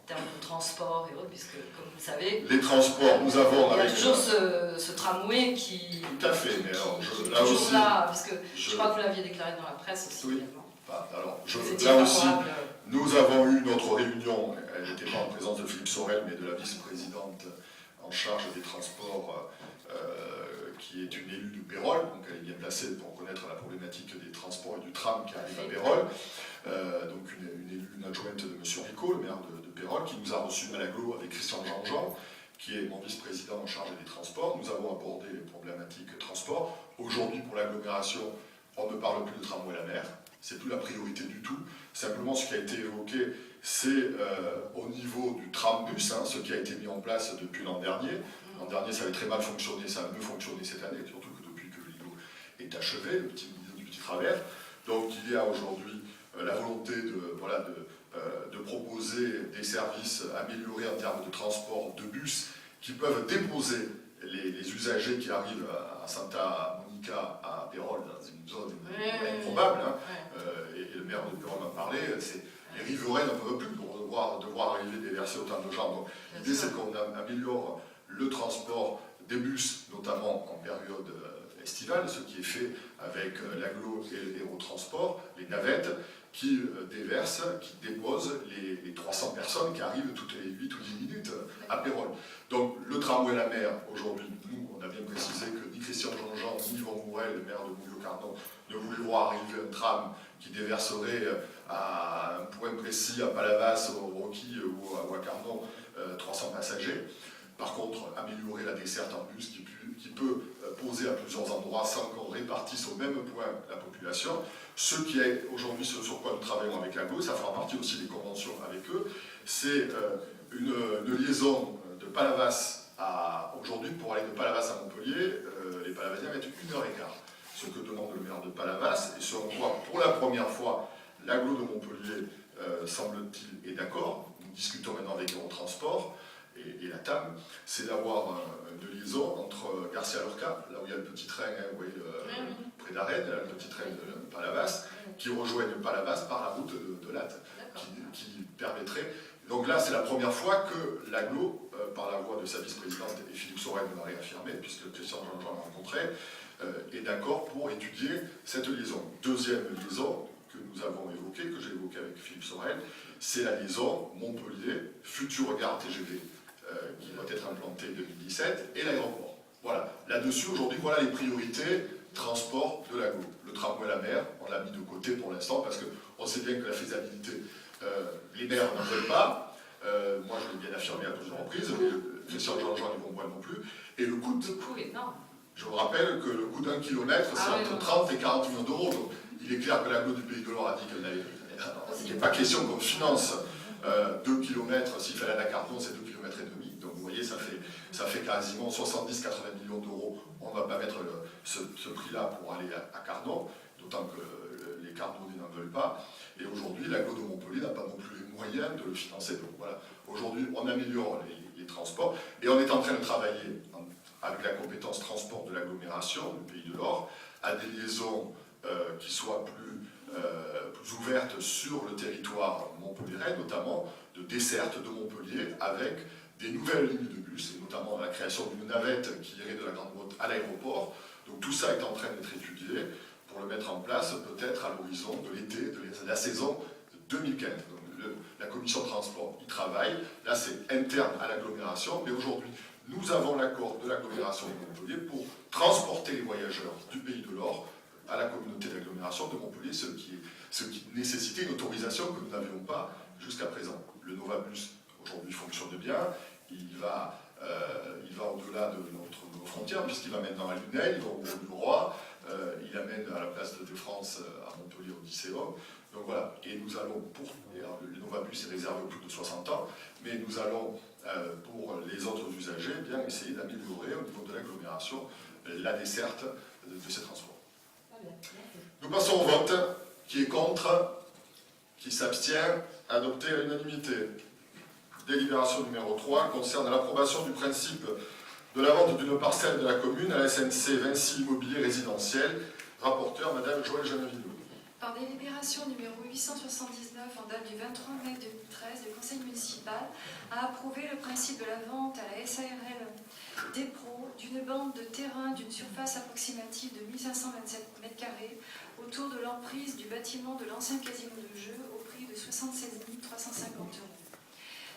en termes de transport et autres, puisque, comme vous le savez... Les transports, nous avons... Il y a toujours ce tramway qui... Tout à fait, mais alors, là aussi... Là, parce que je crois que vous l'aviez déclaré dans la presse aussi, oui. également. Alors, là aussi, nous avons eu notre réunion, elle n'était pas en présence de Philippe Sorel, mais de la vice-présidente en charge des transports, qui est une élue de Pérol, donc elle est bien placée pour connaître la problématique des transports et du tram qui arrive à Pérol. Donc une adjointe de M. Rico, le maire de Pérol, qui nous a reçus à l'agglo avec Christian Jean-Jean, qui est mon vice-président en charge des transports. Nous avons abordé les problématiques transport. Aujourd'hui, pour l'agglomération, on ne parle plus de tramway à la mer. C'est plus la priorité du tout. Simplement, ce qui a été évoqué, c'est au niveau du tram-bus, ce qui a été mis en place depuis l'an dernier. L'an dernier, ça avait très mal fonctionné, ça a mieux fonctionné cette année, surtout que depuis que le Lido est achevé, le petit travers. Donc, il y a aujourd'hui la volonté de proposer des services améliorés en termes de transport de bus qui peuvent déposer les usagers qui arrivent à Santa Monica, à Pérol, dans une zone improbable, et le maire de Pérol m'en parlait, les riverains n'en peuvent plus pour devoir arriver déverser autant de gens. Donc l'idée c'est qu'on améliore le transport des bus, notamment en période estivale, ce qui est fait avec l'agglo et l'Aérotransport, les navettes, qui déversent, qui déposent les 300 personnes qui arrivent toutes les 8 ou 10 minutes à Pérol. Donc le tramway à la mer, aujourd'hui, nous, on a bien précisé que ni Christian Jean-Jean, ni Yvon Mourel, le maire de Mouillot-Cardon, ne voulaient voir arriver un tram qui déverserait à un point précis, à Palavas, au Rocky ou à Ouacardon, 300 passagers. Par contre, améliorer la desserte en bus qui peut poser à plusieurs endroits sans qu'on répartisse au même point la population. Ce qui est aujourd'hui ce sur quoi nous travaillons avec l'agglo, ça fera partie aussi des conventions avec eux, c'est une liaison de Palavas à... Aujourd'hui, pour aller de Palavas à Montpellier, les Palavasiens mettent 1h15. Ce que demande le maire de Palavas, et ce en quoi, pour la première fois, l'agglo de Montpellier, semble-t-il, est d'accord. Nous discutons maintenant avec Eurotransport et la TAM, c'est d'avoir une liaison entre Garcia-Lorca, là où il y a le petit train, vous voyez, près d'Arène, le petit train de Palavas, qui rejoigne Palavas par la route de Latte, qui permettrait... Donc là, c'est la première fois que l'agglo, par la voix de sa vice-présidente, et Philippe Sorel nous l'a réaffirmé, puisque Christian Jean-Jean l'a rencontré, est d'accord pour étudier cette liaison. Deuxième liaison que nous avons évoquée, que j'ai évoquée avec Philippe Sorel, c'est la liaison Montpellier, future gare TGV, qui doit être implantée en 2017, et l'aéroport. Voilà. Là-dessus, aujourd'hui, voilà les priorités transport de l'agglo. Le tramway à la mer, on l'a mis de côté pour l'instant, parce qu'on sait bien que la faisabilité, les maires n'en veulent pas. Moi, je l'ai bien affirmé à plusieurs reprises, mais Christian Jean-Jean ne vont pas non plus. Et le coût est énorme. Je vous rappelle que le coût d'un kilomètre, c'est entre 30 et 40 millions d'euros. Donc, il est clair que l'agglo du Pays de l'Or a dit qu'elle n'avait... Il n'est pas question qu'on finance 2 km, s'il fallait aller à Cardon, c'est 2,5 km. Donc vous voyez, ça fait quasiment 70-80 millions d'euros. On ne va pas mettre ce prix-là pour aller à Cardon, d'autant que les Cardonais n'en veulent pas. Et aujourd'hui, l'agglo de Montpellier n'a pas non plus les moyens de le financer. Donc voilà, aujourd'hui, on améliore les transports et on est en train de travailler avec la compétence transport de l'agglomération, du Pays de l'Or, à des liaisons qui soient plus ouvertes sur le territoire montpelliérais, notamment de desserte de Montpellier avec des nouvelles lignes de bus, et notamment la création d'une navette qui irait de la Grande Motte à l'aéroport. Donc tout ça est en train d'être étudié pour le mettre en place peut-être à l'horizon de l'été, de la saison 2015. Donc, la commission de transport y travaille, là c'est interne à l'agglomération, mais aujourd'hui nous avons l'accord de l'agglomération de Montpellier pour transporter les voyageurs du Pays de l'Or à la communauté d'agglomération de Montpellier, ce qui nécessitait une autorisation que nous n'avions pas jusqu'à présent. Le Novabus aujourd'hui fonctionne bien, il va au-delà de nos frontières, puisqu'il va maintenant à Lunel, il va au Bourg-du-Roi, il amène à la place de France à Montpellier au Lycéum. Donc voilà, et nous allons, le Novabus est réservé aux plus de 60 ans, mais nous allons, pour les autres usagers, bien essayer d'améliorer au niveau de l'agglomération la desserte de ces transports. Nous passons au vote. Qui est contre? Qui s'abstient? Adopté à l'unanimité. Délibération numéro 3 concerne l'approbation du principe de la vente d'une parcelle de la commune à la SNC Vinci Immobilier Résidentiel. Rapporteur, Madame Joëlle Janavillou. Par délibération numéro 879 en date du 23 mai 2013, le Conseil municipal a approuvé le principe de la vente à la SARL Despro d'une bande de terrain d'une surface approximative de 1527 m² autour de l'emprise du bâtiment de l'ancien casino de jeu au prix de 76 350 €.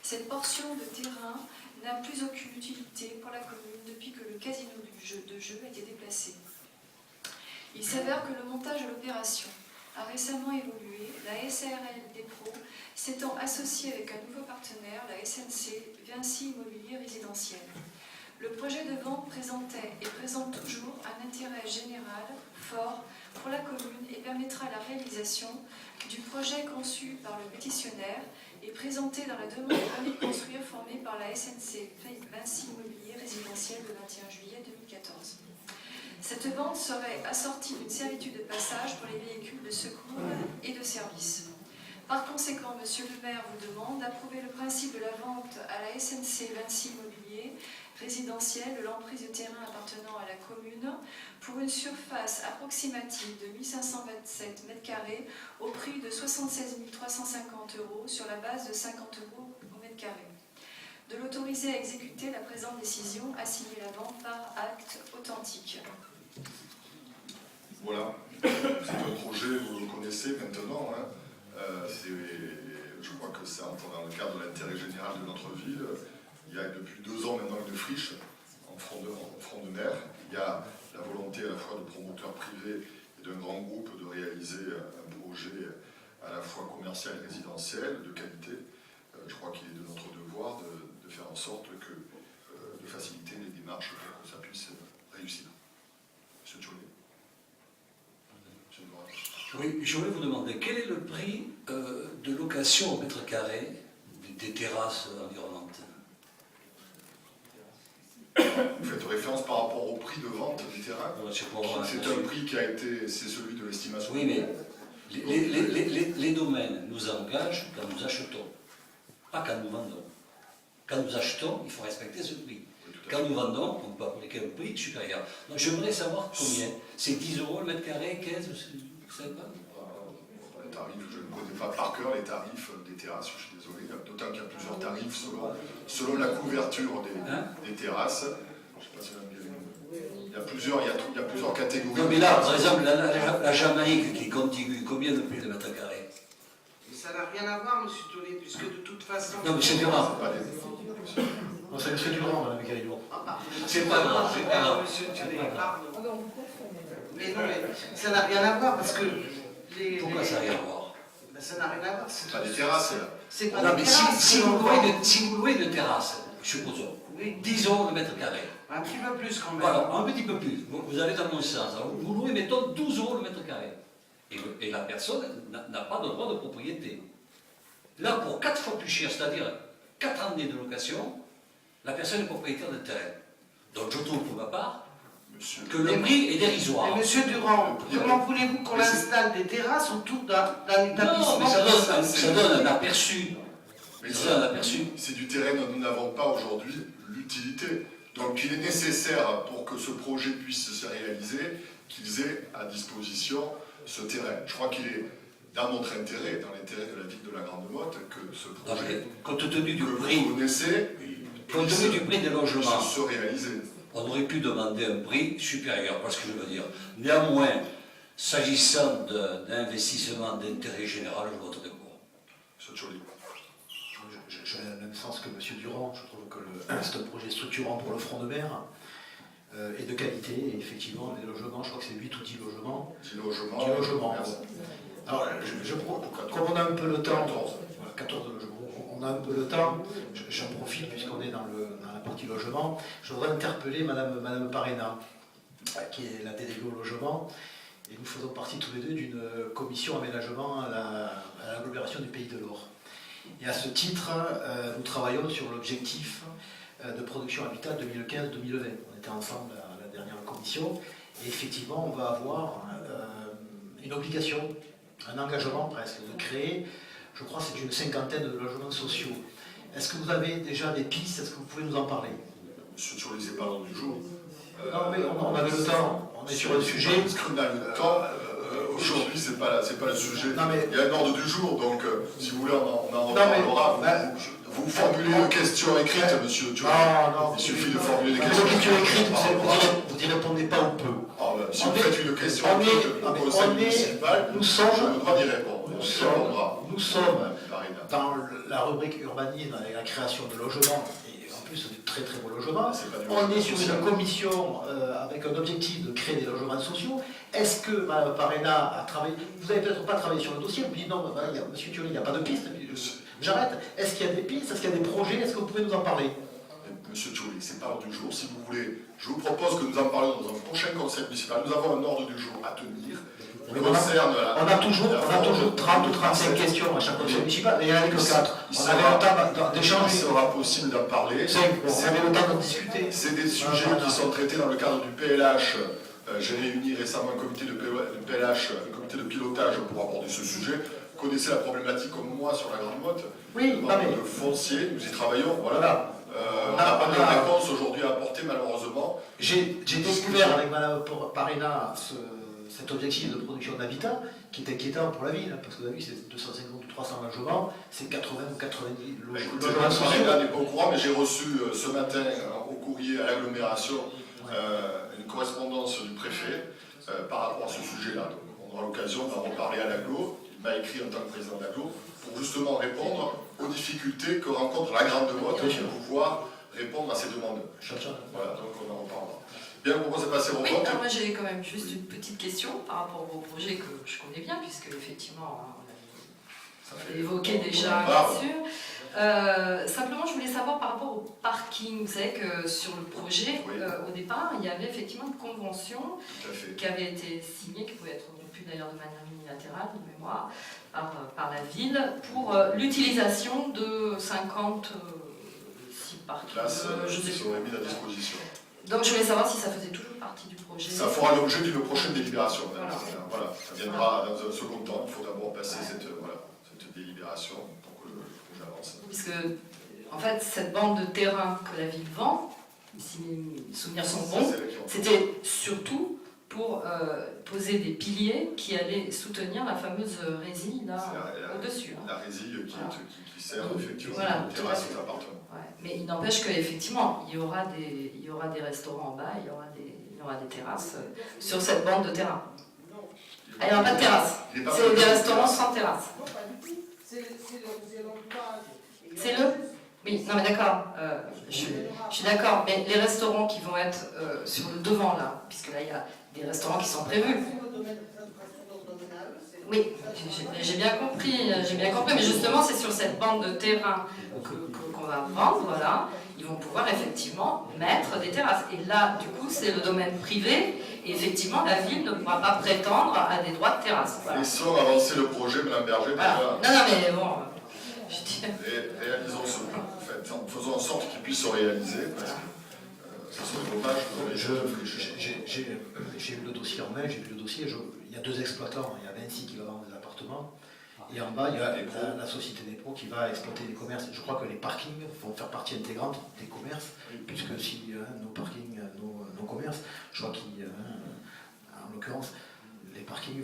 Cette portion de terrain n'a plus aucune utilité pour la commune depuis que le casino de jeu a été déplacé. Il s'avère que le montage de l'opération a récemment évolué, la SARL Despro s'étant associée avec un nouveau partenaire, la SNC Vinci Immobilier Résidentiel. Le projet de vente présentait et présente toujours un intérêt général fort pour la commune et permettra la réalisation du projet conçu par le pétitionnaire et présenté dans la demande de permis de construire formée par la SNC Vinci Immobilier Résidentiel le 21 juillet 2014. Cette vente serait assortie d'une servitude de passage pour les véhicules de secours et de service. Par conséquent, Monsieur le maire vous demande d'approuver le principe de la vente à la SNC Vinci Immobilier Résidentiel de l'emprise de terrain appartenant à la commune pour une surface approximative de 1527 m² au prix de 76 350 € sur la base de 50 € au mètre carré. De l'autoriser à exécuter la présente décision, à signer la vente par acte authentique. Voilà, c'est un projet, vous le connaissez maintenant, hein. Je crois que ça entre dans le cadre de l'intérêt général de notre ville. Il y a depuis 2 ans maintenant une friche en front de mer. Il y a la volonté à la fois de promoteurs privés et d'un grand groupe de réaliser un projet à la fois commercial et résidentiel de qualité. Je crois qu'il est de notre devoir de faire en sorte de faciliter les démarches pour que ça puisse réussir. Monsieur Tchoulet. Oui, je voulais vous demander, quel est le prix de location au mètre carré des terrasses environnantes? Vous faites référence par rapport au prix de vente des terrains? C'est un prix qui a été, c'est celui de l'estimation. Oui, mais les domaines nous engagent quand nous achetons, pas quand nous vendons. Quand nous achetons, il faut respecter ce prix. Quand nous vendons, on peut appliquer un prix supérieur. Donc j'aimerais savoir combien. C'est 10 € le mètre carré, 15, vous savez pas? Les tarifs, je ne connais pas par cœur les tarifs des terrasses, je suis désolé. D'autant qu'il y a plusieurs tarifs selon la couverture des terrasses. Je sais pas si il y a plusieurs catégories. Non mais là, par exemple, la Jamaïque qui est contiguë, combien de prix de mètre carré? Ça n'a rien à voir, monsieur Tollet, puisque de toute façon... Non mais c'est durable. Non, c'est monsieur Durand, madame Garrido. C'est pas grave, c'est pas grave. Monsieur Tollet, pardon. Mais non, mais ça n'a rien à voir, parce que... Pourquoi ça n'a rien à voir? Ben, ça n'a rien à voir. C'est pas des terrasses, là. C'est pas Non des mais terrasses. si vous louez une terrasse, supposons, 10 € le mètre carré. Un petit peu plus quand même. Voilà, un petit peu plus. Vous allez dans mon sens. Alors, vous louez, mettons, 12 € le mètre carré. Et la personne n'a pas de droit de propriété. Là, pour 4 fois plus cher, c'est-à-dire 4 années de location, la personne est propriétaire de terrain. Donc je trouve pour ma part que le prix est dérisoire. Mais monsieur Durand, comment voulez-vous qu'on installe des terrasses autour d'un établissement? Non, mais ça donne un aperçu. C'est du terrain dont nous n'avons pas aujourd'hui l'utilité. Donc il est nécessaire, pour que ce projet puisse se réaliser, qu'ils aient à disposition ce terrain. Je crois qu'il est dans notre intérêt, dans l'intérêt de la ville de la Grande Motte, que ce projet Compte tenu du que prix, vous connaissez compte tenu du prix des logements, puisse se réaliser. on aurait pu demander un prix supérieur, parce que je veux dire. Néanmoins, s'agissant d'investissement d'intérêt général, je voterai pour. C'est joli. Je vais dans le même sens que M. Durand. Je trouve que c'est un projet structurant pour le front de mer et de qualité. Et effectivement, les logements, je crois que c'est 8 ou 10 logements. 10 logements. 10 logements. Merci. Alors, comme on a un peu le temps, 14 logements, on a un peu le temps, j'en profite puisqu'on est dans la partie logement. Je voudrais interpeller Madame Parena, qui est la déléguée au logement. Et nous faisons partie tous les deux d'une commission aménagement à l'agglomération du Pays de l'Or. Et à ce titre, nous travaillons sur l'objectif de production habitat 2015-2020. On était ensemble à la dernière commission. Et effectivement, on va avoir une obligation, un engagement presque, de créer, je crois que c'est une cinquantaine de logements sociaux. Est-ce que vous avez déjà des pistes? Est-ce que vous pouvez nous en parler? Monsieur Turlis n'est pas l'ordre du jour. Non, mais on avait le temps. On est sur le sujet. On a le temps. Aujourd'hui, c'est pas le sujet. Non, mais... Il y a un ordre du jour, donc si vous voulez, on en reparlera. reparlera. Vous formulez une question écrite, monsieur Turlis. Non. Il suffit de formuler des Une questions. question écrite, vous n'y répondez pas ou peu. Si vous faites une question écrite au conseil municipal, nous sommes, je dois y répondre. nous sommes dans la rubrique urbanisme avec la création de logements, et en plus de très très beaux logements. On est sur une commission avec un objectif de créer des logements sociaux. Est-ce que Mme Parena a travaillé? Vous n'avez peut-être pas travaillé sur le dossier, vous dites non, monsieur Turlis, il n'y a pas de piste. J'arrête. Est-ce qu'il y a des pistes? Est-ce qu'il y a des projets? Est-ce que vous pouvez nous en parler? Monsieur Turlis, c'est pas l'ordre du jour. Si vous voulez, je vous propose que nous en parlions dans un prochain conseil municipal. Nous avons un ordre du jour à tenir. On a toujours 30 ou 35 questions à chaque conseil municipal, mais il n'y en avait que 4. On avait le temps d'échanger. Il sera possible d'en parler. On avait le temps d'en discuter. C'est des sujets qui sont traités dans le cadre du PLH. J'ai réuni récemment un comité de PLH, un comité de pilotage pour aborder ce sujet. Vous connaissez la problématique comme moi sur la Grande Motte. Oui, de foncier, nous y travaillons. Voilà. On n'a pas de réponse aujourd'hui à apporter malheureusement. J'ai découvert avec Mme Parena cet objectif de production d'habitat qui est inquiétant pour la ville, parce que la ville c'est 250 ou 300 logements, c'est 80 ou 90 logements sociaux. Parena n'est pas au courant, mais j'ai reçu ce matin au courrier à l'agglomération une correspondance du préfet par rapport à ce sujet-là. Donc on aura l'occasion d'en reparler à l'agglo. Il m'a écrit en tant que président d'agglo pour justement répondre aux difficultés que rencontre la Grande Motte pour pouvoir répondre à ces demandes. Voilà, donc on en reparlera. Bien, on propose de passer au vote. Oui, alors moi j'ai quand même juste une petite question par rapport au projet que je connais bien, puisque effectivement on l'a évoqué déjà, bien sûr. Simplement, je voulais savoir par rapport au parking. Vous savez que sur le projet, au départ, il y avait effectivement une convention qui avait été signée, qui pouvait être rompue d'ailleurs de manière unilatérale, de mémoire, par la ville, pour l'utilisation de 50 sites parking. Je sais pas. Mis à disposition. Donc je voulais savoir si ça faisait toujours partie du projet. Ça fera l'objet d'une prochaine délibération. Voilà, ça viendra dans un second temps. Il faut d'abord passer cette délibération pour que le projet avance. Puisque, en fait, cette bande de terrain que la ville vend, si mes souvenirs sont bons, c'était surtout pour poser des piliers qui allaient soutenir la fameuse résille là au-dessus. La résille qui sert effectivement de terrasse aux appartements. Ouais. Mais il n'empêche qu'effectivement, il y aura des restaurants en bas, il y aura des terrasses sur cette bande de terrain. Il n'y aura pas de terrasse. C'est des restaurants sans terrasse. C'est le... Oui, non mais d'accord, je suis d'accord, mais les restaurants qui vont être sur le devant là, puisque là il y a des restaurants qui sont prévus. Oui, j'ai bien compris, mais justement c'est sur cette bande de terrain qu'on va vendre, voilà, ils vont pouvoir effectivement mettre des terrasses. Et là, du coup, c'est le domaine privé, et effectivement la ville ne pourra pas prétendre à des droits de terrasse. Voilà. Laissons avancer le projet, Mme Berger, déjà. Non, mais bon... Réalisons ce plan, en fait. Faisons en sorte qu'il puisse se réaliser, parce que ça serait dommage. J'ai eu le dossier en main, j'ai vu le dossier, il y a 2 exploitants, il y a Vinci qui va vendre des appartements, Et en bas, il y a la société des pros qui va exploiter les commerces. Je crois que les parkings vont faire partie intégrante des commerces, puisque si nos parkings, nos commerces, je crois en l'occurrence, les parkings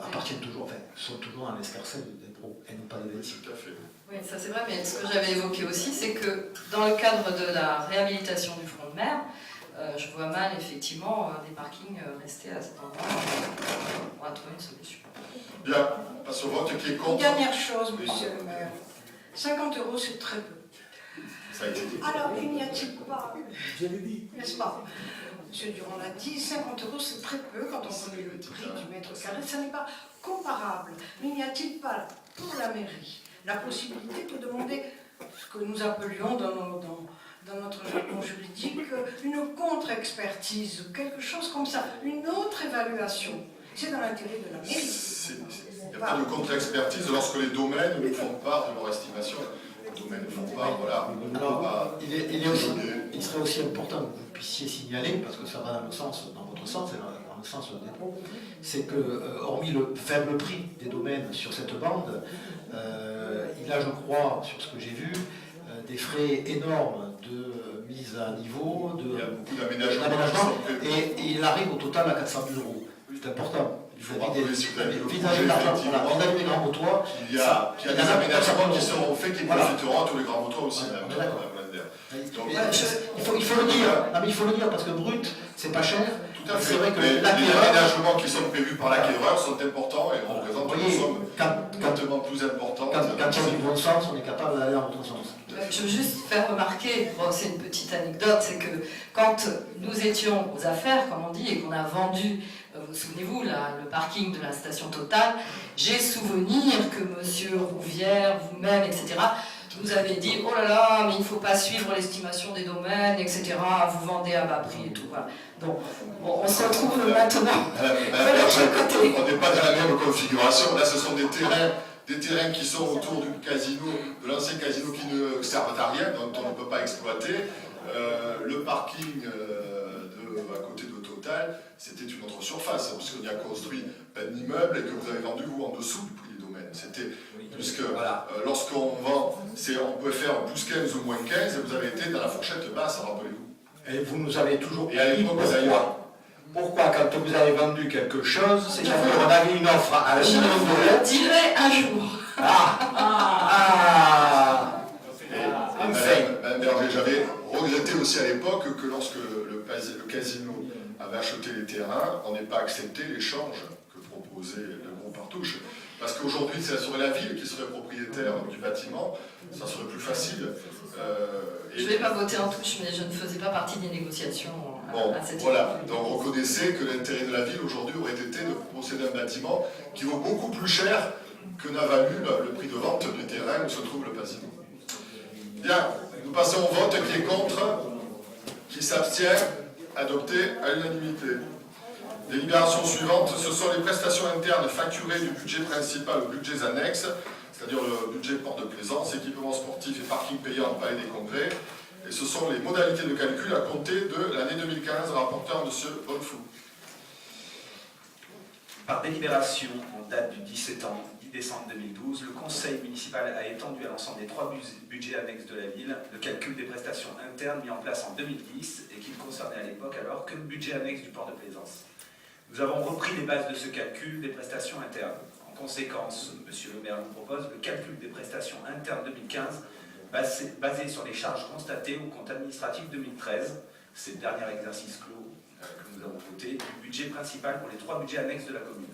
appartiennent toujours, enfin, sont toujours dans l'escarcelle des pros et non pas des Vinci. Tout à fait. Oui, ça c'est vrai, mais ce que j'avais évoqué aussi, c'est que dans le cadre de la réhabilitation du front de mer, je vois mal effectivement des parkings rester à cet endroit. On va trouver une solution. Bien, on passe au vote. Qui est Une contre? dernière chose, monsieur le maire. 50 €, c'est très peu. Ça a été dit. Alors, il n'y a-t-il pas, n'est-ce pas? Monsieur Durand l'a dit, 50 € c'est très peu quand on connaît le prix du mètre carré, ça n'est pas comparable. Mais n'y a-t-il pas pour la mairie la possibilité de demander ce que nous appelions dans notre jargon juridique une contre-expertise, quelque chose comme ça, une autre évaluation? C'est dans l'intérêt de la mairie. Il n'y a pas de contre-expertise lorsque les domaines nous font part de leur estimation. Les domaines ne font pas, voilà. Alors, il serait aussi important que vous puissiez signaler, parce que ça va dans votre sens et dans le sens des pros, c'est que, hormis le faible prix des domaines sur cette bande, il a, je crois, sur ce que j'ai vu, des frais énormes de mise à niveau, Il y a beaucoup d'aménagements et il arrive au total à 400 000 €. C'est important. Il faut rappeler, si vous avez le projet, vis-à-vis des grands motois, il y a des aménagements qui seront faits qui profiteront à tous les grands motois aussi. Il faut le dire, non, mais il faut le dire parce que brut, c'est pas cher. Tout à fait. C'est vrai que les aménagements qui sont prévus par l'acquéreur sont importants et représentent une somme complètement plus importante. Quand il y a du bon sens, on est capable d'aller dans l'autre sens. Je veux juste faire remarquer, bon, c'est une petite anecdote, c'est que quand nous étions aux affaires, comme on dit, et qu'on a vendu, vous souvenez-vous, le parking de la station Total, j'ai souvenir que monsieur Rouvière, vous-même, etc., vous avez dit, oh là là, mais il ne faut pas suivre l'estimation des domaines, etc., vous vendez à bas prix et tout. Voilà. Donc, bon, on se retrouve maintenant. On n'est pas dans la même configuration. Là, ce sont des terrains qui sont autour du casino, de l'ancien casino qui ne servent à rien, dont on ne peut pas exploiter. Le parking à côté de Total, c'était une autre surface, puisqu'on y a construit un immeuble et que vous avez vendu, vous, en dessous du prix des domaines. C'était, puisque lorsqu'on vend, on peut faire plus 15 ou moins 15, et vous avez été dans la fourchette basse, rappelez-vous. Et vous nous avez toujours Et à l'époque, d'ailleurs. Pourquoi, quand vous avez vendu quelque chose, c'est qu'on avait une offre à 1 million d'euros? Je dirais un jour. Madame Berger, j'avais regretté aussi à l'époque que lorsque le casino avait acheté les terrains, on n'ait pas accepté l'échange que proposait le groupe Partouche. Parce qu'aujourd'hui, ça serait la ville qui serait propriétaire du bâtiment, ça serait plus facile. Je ne vais pas voter en touche, mais je ne faisais pas partie des négociations à cette époque. Voilà, donc reconnaissez que l'intérêt de la ville aujourd'hui aurait été de posséder un bâtiment qui vaut beaucoup plus cher que n'a valu le prix de vente du terrain où se trouve le casino. Bien, nous passons au vote. Qui est contre? Qui s'abstient? Adopté à l'unanimité. Délibération suivante, ce sont les prestations internes facturées du budget principal aux budgets annexes, c'est-à-dire le budget port de plaisance, équipement sportif et parking payant au Palais des Congrès. Et ce sont les modalités de calcul à compter de l'année 2015, rapporteur M. Bonnefou. Par délibération en date du 10 décembre 2012, le Conseil municipal a étendu à l'ensemble des 3 budgets annexes de la ville le calcul des prestations internes mis en place en 2010 et qui ne concernait à l'époque alors que le budget annexe du port de plaisance. Nous avons repris les bases de ce calcul des prestations internes. En conséquence, M. le maire nous propose le calcul des prestations internes 2015 basé sur les charges constatées au compte administratif 2013, c'est le dernier exercice clos que nous avons voté, du budget principal pour les 3 budgets annexes de la commune.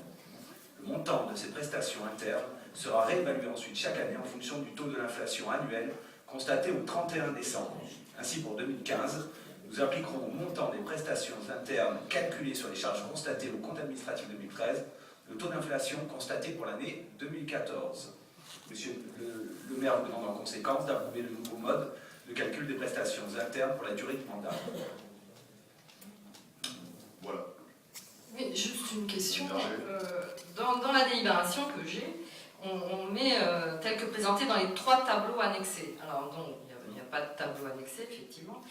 Le montant de ces prestations internes sera réévalué ensuite chaque année en fonction du taux de l'inflation annuel constaté au 31 décembre. Ainsi, pour 2015, nous appliquerons au montant des prestations internes calculées sur les charges constatées au compte administratif 2013 le taux d'inflation constaté pour l'année 2014. Monsieur le maire vous demande en conséquence d'approuver le nouveau mode de calcul des prestations internes pour la durée du mandat. Voilà. Oui, juste une question. Dans la délibération que j'ai, on met tel que présenté dans les 3 tableaux annexés. Alors, donc, il n'y a pas de tableau annexé, effectivement.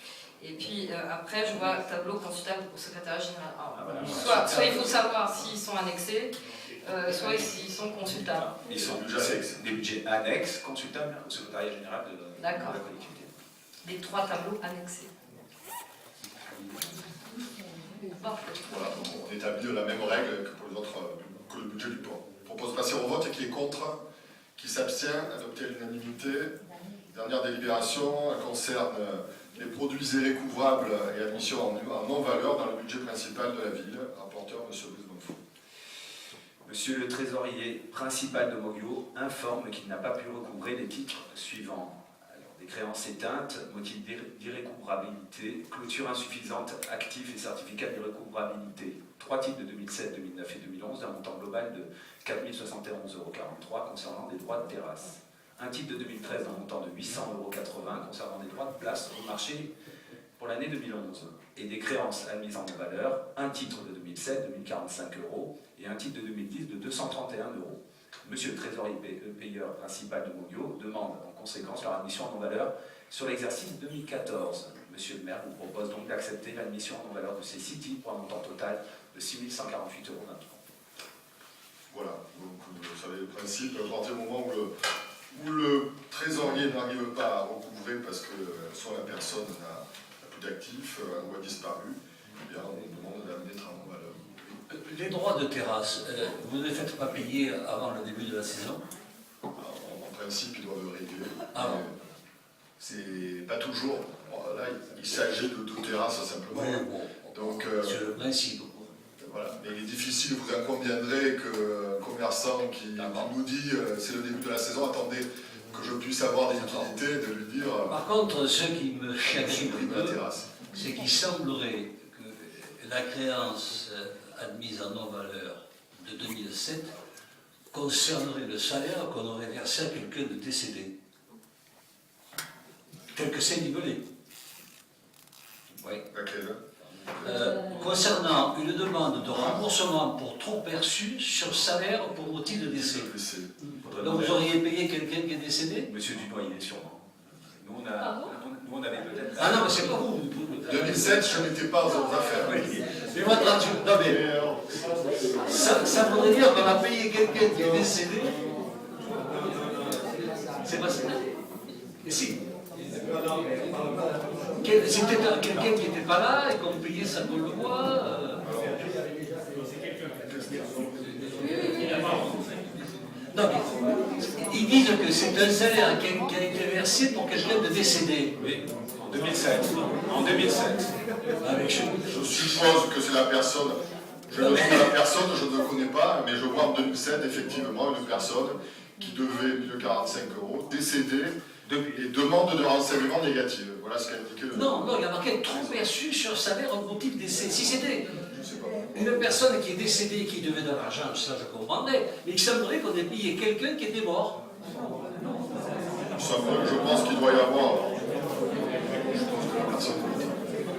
Et puis, après, je vois tableau consultable au secrétaire général. Alors, soit il faut savoir s'ils sont annexés, soit ils sont consultables. Ils sont des budgets annexes, consultables au secrétariat général de la collectivité. Les 3 tableaux annexés. Parfait. Voilà, donc on établit la même règle que pour les autres, que le budget du port. Je propose de passer au vote. Qui est contre? Qui s'abstient? Adopté à l'unanimité. Dernière délibération, elle concerne les produits irrécouvrables et admission en non-valeur dans le budget principal de la ville. Rapporteur, M. Louis Bonfou. Monsieur le trésorier principal de Moguio informe qu'il n'a pas pu recouvrer les titres suivants. Alors, des créances éteintes, motif d'irrécouvrabilité, clôture insuffisante, actifs et certificats d'irrécouvrabilité. 3 titres de 2007, 2009 et 2011 d'un montant global de 4 071,43 € concernant des droits de terrasse. Un titre de 2013 d'un montant de 800,80 € concernant des droits de place au marché pour l'année 2011. Et des créances admises en valeur, un titre de 2007 de 1045 € et un titre de 2010 de 231 €. Monsieur le trésorier payeur principal de Moguio demande en conséquence leur admission en non-valeur sur l'exercice 2014. Monsieur le maire vous propose donc d'accepter l'admission en non-valeur de ces 6 titres pour un montant total de 6 148,23 €. Voilà, donc vous savez le principe, à partir du moment où le trésorier n'arrive pas à recouvrer parce que soit la personne n'a plus d'actifs ou a disparu, eh bien on demande de la mettre en non-valeur. Les droits de terrasse, vous ne les faites pas payer avant le début de la saison? En principe, ils doivent régler. Ah bon. C'est pas toujours. Bon, là, il s'agit de terrasses simplement. Oui, bon. Donc, c'est le principe. Voilà. Mais il est difficile, vous en conviendrez, qu'un commerçant qui nous dit c'est le début de la saison, attendez que je puisse avoir des liquidités, de lui dire. Par contre, ce qui me chagrine un peu, c'est qu'il semblerait que la créance admise en non-valeur de 2007 concernerait le salaire qu'on aurait versé à quelqu'un de décédé, tel que c'est nivelé. Oui. Concernant une demande de remboursement pour trop perçu sur salaire pour motif de décès. Donc vous auriez payé quelqu'un qui est décédé? Monsieur Dunoyer, sûrement. Nous, on avait peut-être... Ah non, mais c'est pas vous. 2007, je n'étais pas aux affaires. Mais moi, non, mais ça voudrait dire qu'on a payé quelqu'un qui est décédé. C'est pas ça. Et si. C'était quelqu'un qui n'était pas là et qu'on payait ça pour le mois. Non, mais ils disent que c'est un salaire qui a été versé pour quelqu'un de décédé. Oui, en 2007. En 2007. Je suppose que c'est la personne. Je ne connais la personne, je ne connais pas, mais je vois en 2007 effectivement une personne qui devait 1045 €, décédée, et demande de renseignements négatifs. Voilà ce qu'a indiqué le... Non, il y a marqué trop perçu sur salaire au motif décès. Si c'était une personne qui est décédée et qui devait de l'argent, ça je comprendrais, mais il semblerait qu'on ait payé quelqu'un qui était mort. Je pense qu'il doit y avoir... Je pense que la personne...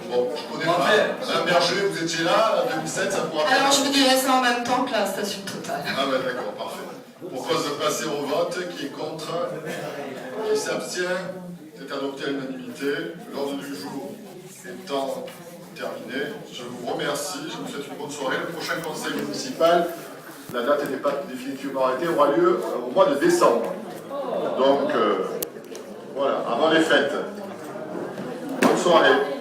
Bon, je connais pas. Madame Berger, vous étiez là, en 2007, ça pourra... Alors je vous dirais ça en même temps que la station Total. Ah ouais, d'accord, parfait. Je propose de passer au vote. Qui est contre? Qui s'abstient? C'est adopté à l'unanimité. L'ordre du jour étant terminé, je vous remercie. Je vous souhaite une bonne soirée. Le prochain conseil municipal, la date n'est pas définitivement arrêtée, aura lieu au mois de décembre. Donc, voilà, avant les fêtes. Bonne soirée.